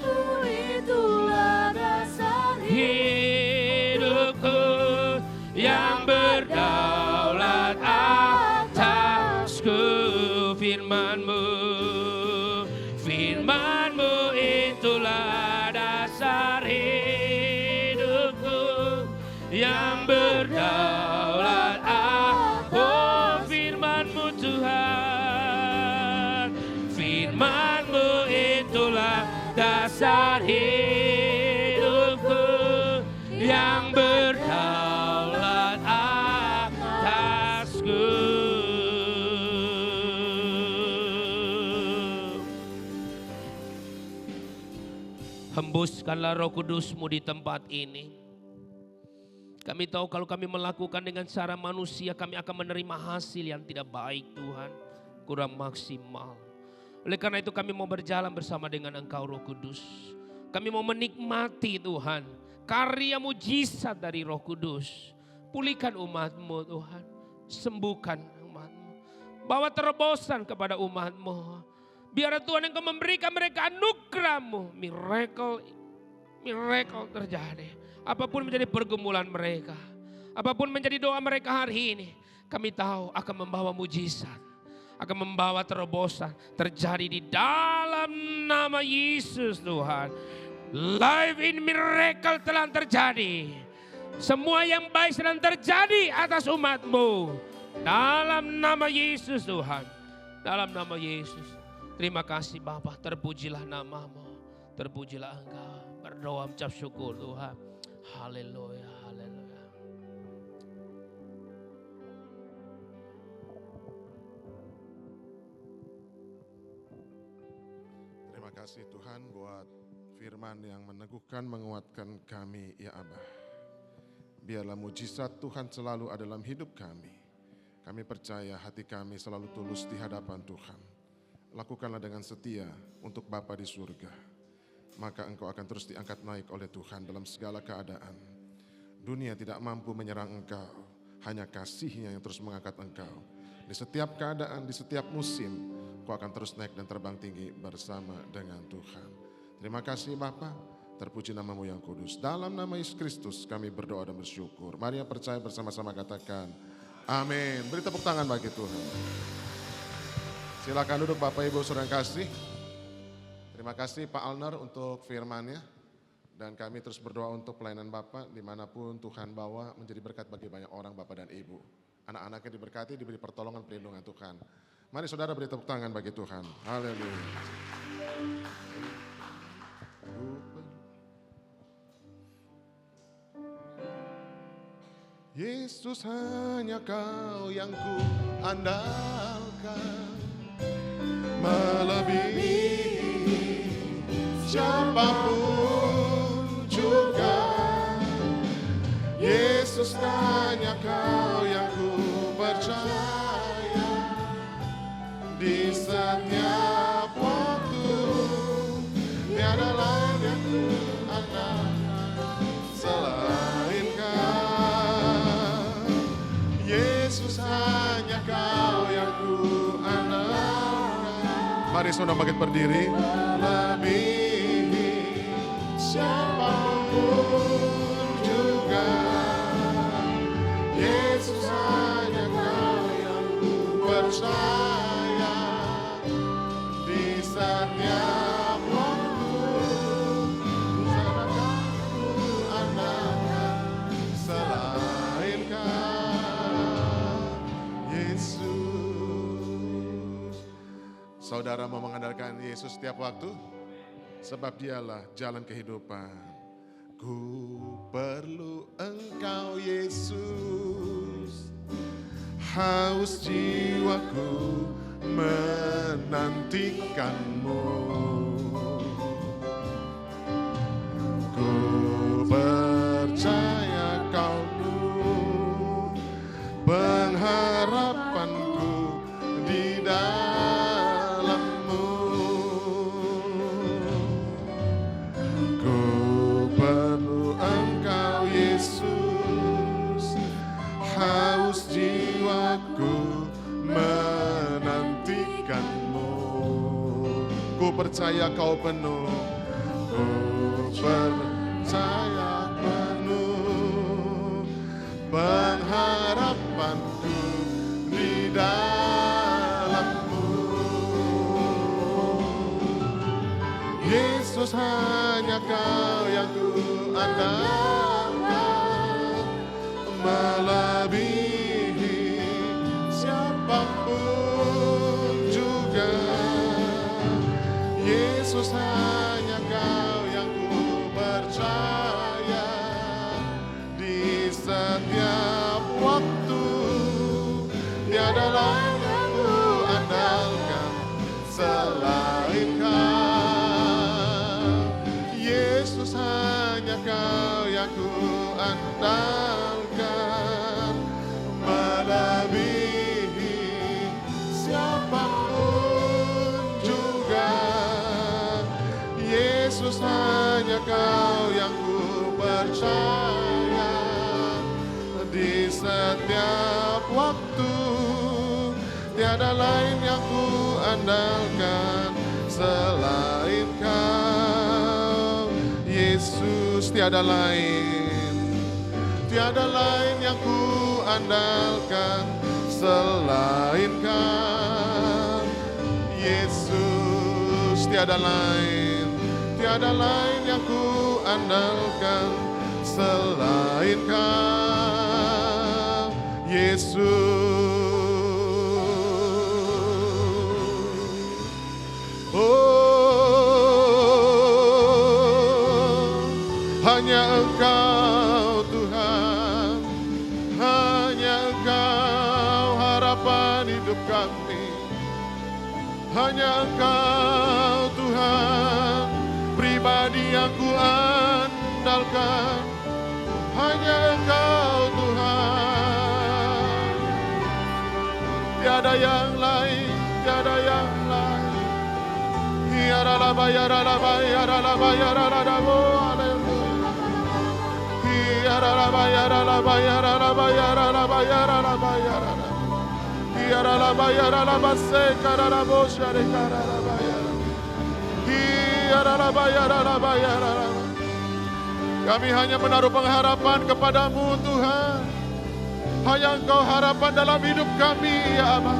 Itulah dasar hidupku yang berdaulat atasku. Firman-Mu, firman-Mu itulah dasar hidupku yang berdaulat. Oh firman-Mu Tuhan, firman-Mu itulah dasar hidupku yang berdaulat atasku. Hembuskanlah Roh Kudus-Mu di tempat ini. Kami tahu kalau kami melakukan dengan cara manusia, kami akan menerima hasil yang tidak baik Tuhan. Kurang maksimal. Oleh karena itu kami mau berjalan bersama dengan Engkau Roh Kudus. Kami mau menikmati Tuhan, karya mujizat dari Roh Kudus. Pulihkan umat-Mu Tuhan. sembuhkan umat-Mu. Bawa terobosan kepada umat-Mu. Biar Tuhan Engkau memberikan mereka anugerah-Mu. Miracle terjadi. Apapun menjadi pergumulan mereka. Apapun menjadi doa mereka hari ini. Kami tahu akan membawa mujizat. Akan membawa terobosan terjadi di dalam nama Yesus Tuhan. Life in miracle telah terjadi. Semua yang baik sedang terjadi atas umat-Mu. Dalam nama Yesus Tuhan. Dalam nama Yesus. Terima kasih Bapa, terpujilah nama-Mu. Terpujilah Engkau. Berdoa mengucap syukur Tuhan. Haleluya, haleluya. Terima kasih Tuhan buat firman yang meneguhkan, menguatkan kami ya Abah. Biarlah mujizat Tuhan selalu ada dalam hidup kami. Kami percaya hati kami selalu tulus di hadapan Tuhan. Lakukanlah dengan setia untuk Bapa di surga. Maka engkau akan terus diangkat naik oleh Tuhan dalam segala keadaan. Dunia tidak mampu menyerang engkau. Hanya kasih-Nya yang terus mengangkat engkau. Di setiap keadaan, di setiap musim, kau akan terus naik dan terbang tinggi bersama dengan Tuhan. Terima kasih Bapa. Terpuji nama-Mu yang kudus. Dalam nama Yesus Kristus kami berdoa dan bersyukur. Mari yang percaya bersama-sama katakan amin. Beri tepuk tangan bagi Tuhan. Silakan duduk Bapak Ibu Saudara yang kasih. Terima kasih Pak Alner untuk firman-Nya. Dan kami terus berdoa untuk pelayanan Bapak dimanapun Tuhan bawa menjadi berkat bagi banyak orang Bapak dan Ibu. Anak-anaknya diberkati, diberi pertolongan perlindungan Tuhan. Mari saudara beri tepuk tangan bagi Tuhan. Haleluya. Yesus hanya Kau yang ku andalkan, melebihi siapapun juga. Yesus hanya Kau yang ku percaya, di setiap waktu tiada lain yang ku andalkan selain Kau. Yesus hanya Kau yang ku andalkan. Mari saudara bangkit berdiri. Lebih siapapun juga, Yesus hanya Kau yang ku percaya, di setiap waktu tiada Kau andalkan selain Kau, Yesus. Saudara mau mengandalkan Yesus setiap waktu? Sebab Dialah jalan kehidupan. Ku perlu Engkau Yesus, haus jiwaku menantikan-Mu. Ku percaya Kau pengharapanku di dalam-Mu. Ku perlu Engkau Yesus, haus jiwaku menantikan-Mu. Ku percaya Kau penuh, ku percaya penuh pengharapanku di dalam-Mu. Yesus hanya Kau yang ku andalkan, melebihi siapapun juga. Yesus hanya Kau yang ku percaya, di setiap waktu tiada lain yang ku andalkan selain Kau. Yesus hanya Kau yang ku andalkan, melebihi siapapun juga. Yesus hanya Kau yang ku percaya, di setiap waktu tiada lain yang ku andalkan selain Kau. Yesus, tiada lain yang ku andalkan selain Kau. Yesus, tiada lain yang ku andalkan selain Kau. Yesus. Hanya Engkau Tuhan, hanya Engkau harapan hidup kami. Hanya Engkau Tuhan, pribadi yang ku andalkan. Hanya Engkau Tuhan, tiada yang lain, tiada yang lain. Kami hanya menaruh pengharapan kepadamu Tuhan. Hanya Engkau harapan dalam hidup kami ya Allah.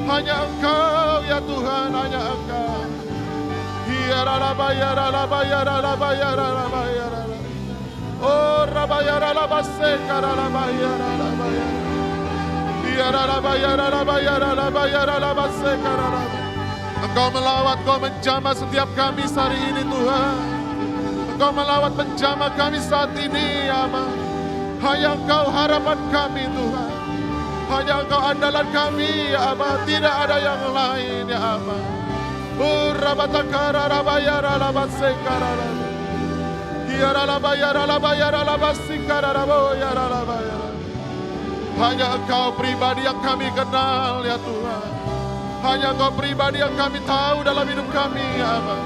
Hanya Engkau ya Tuhan, hanya Engkau. Oh Engkau melawat, Engkau menjamah setiap kami hari ini Tuhan. Engkau melawat menjamah kami saat ini ya Allah. Hanya Engkau harapan kami Tuhan. Hanya Engkau andalan kami ya Allah. Tidak ada yang lain ya Allah. Hanya Engkau pribadi yang kami kenal ya Tuhan. Hanya Engkau pribadi yang kami tahu dalam hidup kami ya Abah.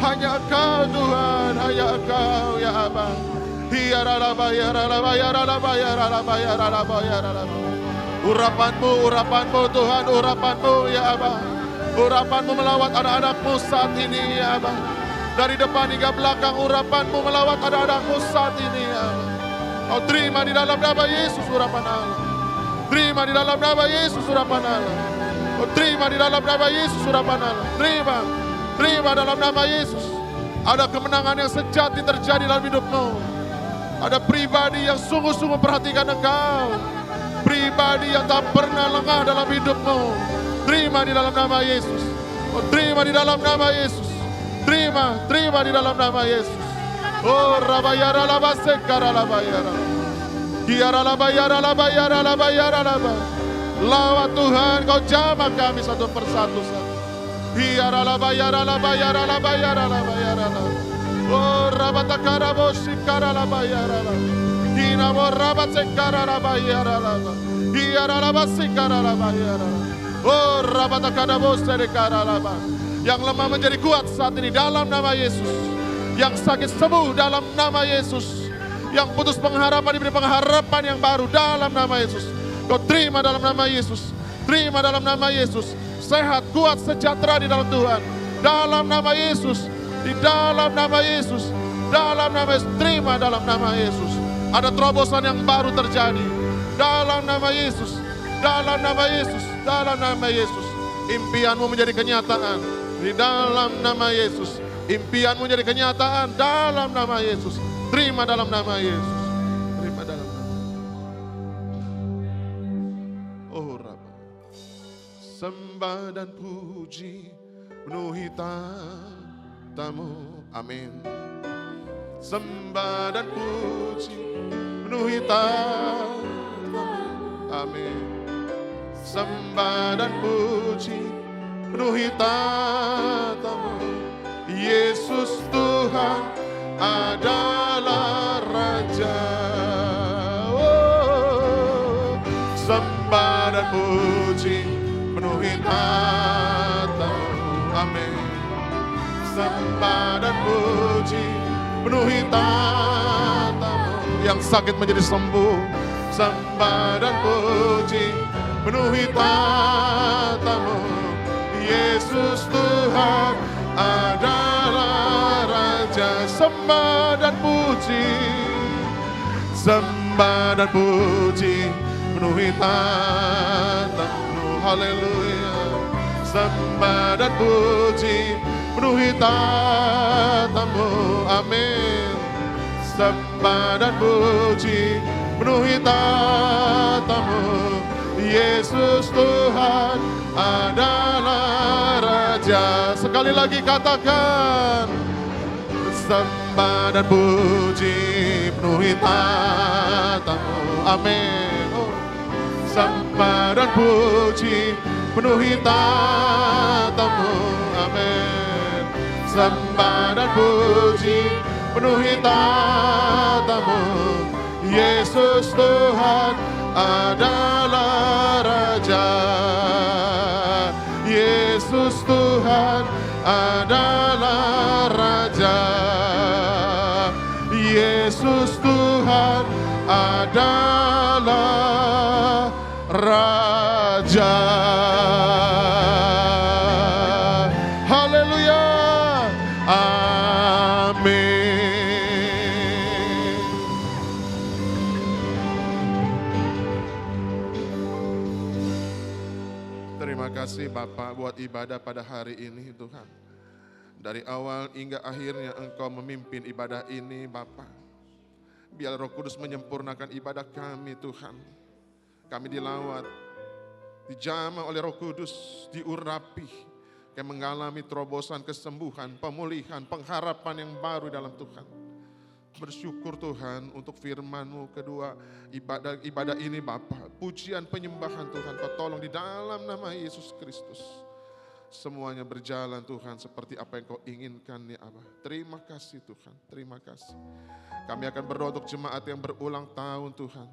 Hanya Engkau Tuhan, hanya Engkau ya Abah. Urapanmu, urapanmu Tuhan, urapanmu ya Abah. Urapanmu melawat anak-anakmu saat ini ya Abah. Dari depan hingga belakang urapanmu melawat anak-anakmu saat ini ya Allah. Kau terima di dalam nama Yesus urapan Allah. Terima di dalam nama Yesus urapan Allah. Kau terima di dalam nama Yesus urapan Allah. Terima dalam nama Yesus. Ada kemenangan yang sejati terjadi dalam hidupmu. Ada pribadi yang sungguh-sungguh perhatikan Engkau. Pribadi yang tak pernah lengah dalam hidupmu. Terima di dalam nama Yesus. Kau terima di dalam nama Yesus. Terima di dalam nama Yesus. Oh rabayara labasekara labayara. Kiara labayara labayara labayara labayara. Lawat Tuhan, Kau jamah kami satu persatu. Kiara labayara labayara labayara labayara. Oh rabatakara bosikara labayara. Kina mo rabasekara labayara labayara. Kiara labasikara labayara. Oh rabatakara bosekara labayara. Yang lemah menjadi kuat saat ini dalam nama Yesus. Yang sakit sembuh dalam nama Yesus. Yang putus pengharapan diberi pengharapan yang baru dalam nama Yesus. Kau terima dalam nama Yesus. Terima dalam nama Yesus. Sehat, kuat, sejahtera di dalam Tuhan. Dalam nama Yesus. Di dalam nama Yesus. Dalam nama Yesus. Terima dalam nama Yesus. Ada terobosan yang baru terjadi. Dalam nama Yesus. Dalam nama Yesus. Dalam nama Yesus. Impianmu menjadi kenyataan. Di dalam nama Yesus. Impianmu jadi kenyataan dalam nama Yesus. Terima dalam nama Yesus. Terima dalam nama. Oh Rabb. Sembah dan puji penuhi tamu. Amin. Sembah dan puji penuhi tamu. Amin. Sembah dan puji penuhi tatamu. Yesus Tuhan adalah Raja. Oh, sembah dan puji penuhi tatamu. Amin. Sembah dan puji penuhi tatamu. Yang sakit menjadi sembuh. Sembah dan puji penuhi tatamu. Yesus Tuhan adalah Raja. Sembah dan puji, sembah dan puji, penuhi tatamu. Haleluya. Sembah dan puji, penuhi tatamu. Amin. Sembah dan puji, penuhi tatamu. Yesus Tuhan adalah Raja. Sekali lagi katakan, sembah dan puji, penuhi tatamu. Amin. Sembah dan puji, penuhi tatamu. Amin. Sembah dan puji, penuhi tatamu. Yesus Tuhan adalah Raja. Yesus Tuhan adalah Raja. Yesus Tuhan adalah Raja. Haleluya. Amin. Terima kasih Bapak buat ibadah pada hari ini Tuhan. Dari awal hingga akhirnya Engkau memimpin ibadah ini Bapak. Biar Roh Kudus menyempurnakan ibadah kami Tuhan. Kami dilawat, dijamah oleh Roh Kudus, diurapi. Kami mengalami terobosan, kesembuhan, pemulihan, pengharapan yang baru dalam Tuhan. Bersyukur Tuhan untuk firman-Mu. Kedua, ibadah ini Bapa, pujian penyembahan Tuhan Kau tolong di dalam nama Yesus Kristus. Semuanya berjalan Tuhan seperti apa yang Kau inginkan ya Allah. Terima kasih Tuhan, terima kasih. Kami akan berdoa untuk jemaat yang berulang tahun Tuhan.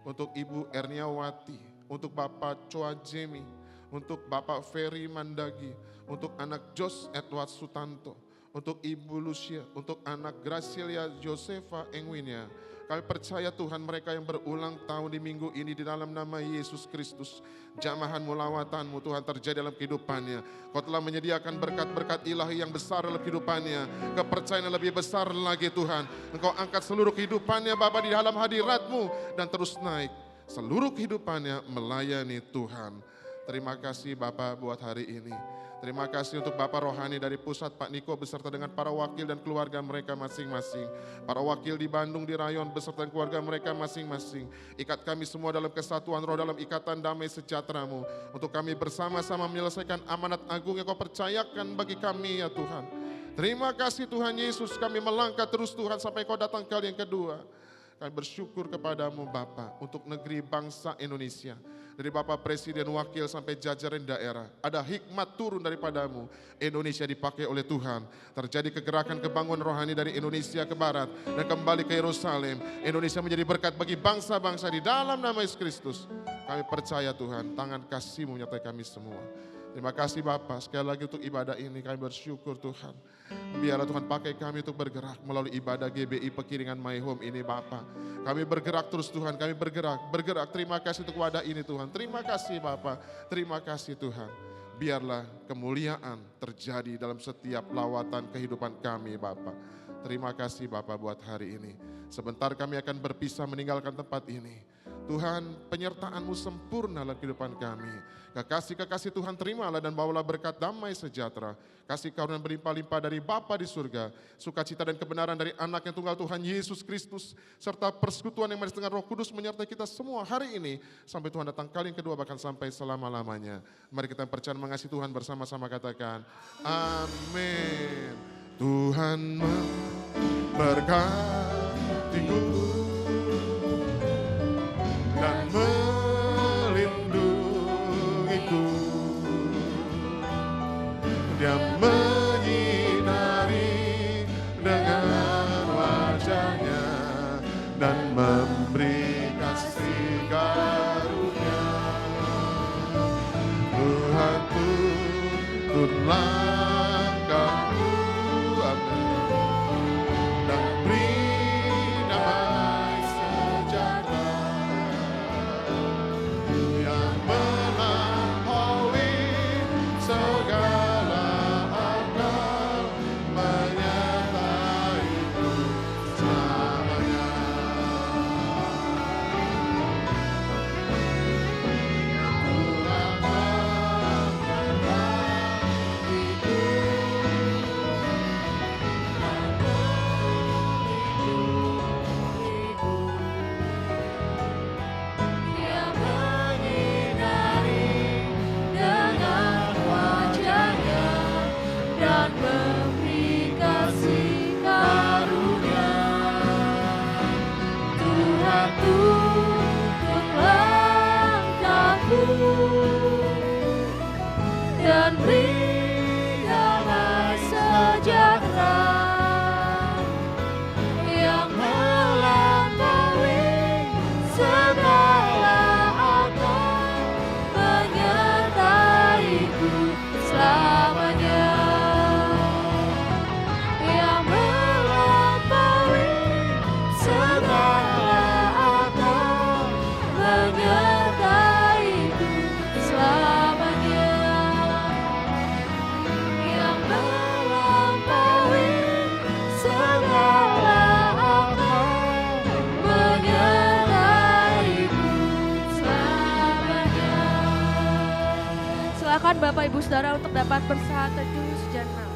Untuk Ibu Erniawati, untuk Bapak Choa Jemi, untuk Bapak Ferry Mandagi, untuk anak Jos Edward Sutanto, untuk Ibu Lucia, untuk anak Gracilia Josefa Engwinia. Kami percaya Tuhan mereka yang berulang tahun di minggu ini di dalam nama Yesus Kristus. Jamahan-Mu, lawatan-Mu Tuhan terjadi dalam kehidupannya. Kau telah menyediakan berkat-berkat ilahi yang besar dalam kehidupannya. Kepercayaan yang lebih besar lagi Tuhan. Engkau angkat seluruh kehidupannya Bapa di dalam hadirat-Mu dan terus naik. Seluruh kehidupannya melayani Tuhan. Terima kasih Bapa buat hari ini. Terima kasih untuk Bapak Rohani dari pusat Pak Niko beserta dengan para wakil dan keluarga mereka masing-masing. Para wakil di Bandung, di Rayon beserta dengan keluarga mereka masing-masing. Ikat kami semua dalam kesatuan roh, dalam ikatan damai sejahtera-Mu. Untuk kami bersama-sama menyelesaikan amanat agung yang Kau percayakan bagi kami ya Tuhan. Terima kasih Tuhan Yesus, kami melangkah terus Tuhan sampai Kau datang kali yang kedua. Kami bersyukur kepadamu Bapa untuk negeri bangsa Indonesia. Dari Bapak Presiden, Wakil sampai jajaran daerah. Ada hikmat turun daripadamu. Indonesia dipakai oleh Tuhan. Terjadi kegerakan kebangunan rohani dari Indonesia ke barat. Dan kembali ke Yerusalem. Indonesia menjadi berkat bagi bangsa-bangsa di dalam nama Yesus Kristus. Kami percaya Tuhan, tangan kasih-Mu menyertai kami semua. Terima kasih Bapak, sekali lagi untuk ibadah ini kami bersyukur Tuhan. Biarlah Tuhan pakai kami untuk bergerak melalui ibadah GBI Pekiringan My Home ini Bapak. Kami bergerak terus Tuhan, kami bergerak. Terima kasih untuk wadah ini Tuhan. Terima kasih Bapak, terima kasih Tuhan. Biarlah kemuliaan terjadi dalam setiap lawatan kehidupan kami Bapak. Terima kasih Bapak buat hari ini. Sebentar kami akan berpisah meninggalkan tempat ini. Tuhan, penyertaan-Mu sempurna dalam kehidupan kami. Kekasih-kekasih Tuhan terimalah dan bawalah berkat damai sejahtera. Kasih karunia berlimpah-limpah dari Bapa di surga. Sukacita dan kebenaran dari anak yang tunggal Tuhan Yesus Kristus. Serta persekutuan yang manis dengan Roh Kudus menyertai kita semua hari ini. Sampai Tuhan datang kali yang kedua bahkan sampai selama-lamanya. Mari kita percaya mengasihi Tuhan bersama-sama katakan. Amin. Tuhan memberkatiku dan melindungiku. Dia menyinari dengan wajahnya dan memberi kasih karunia. Tuhan tuntun langkahku, amin, dan beri damai saudara untuk dapat bersaat teduh sejenak.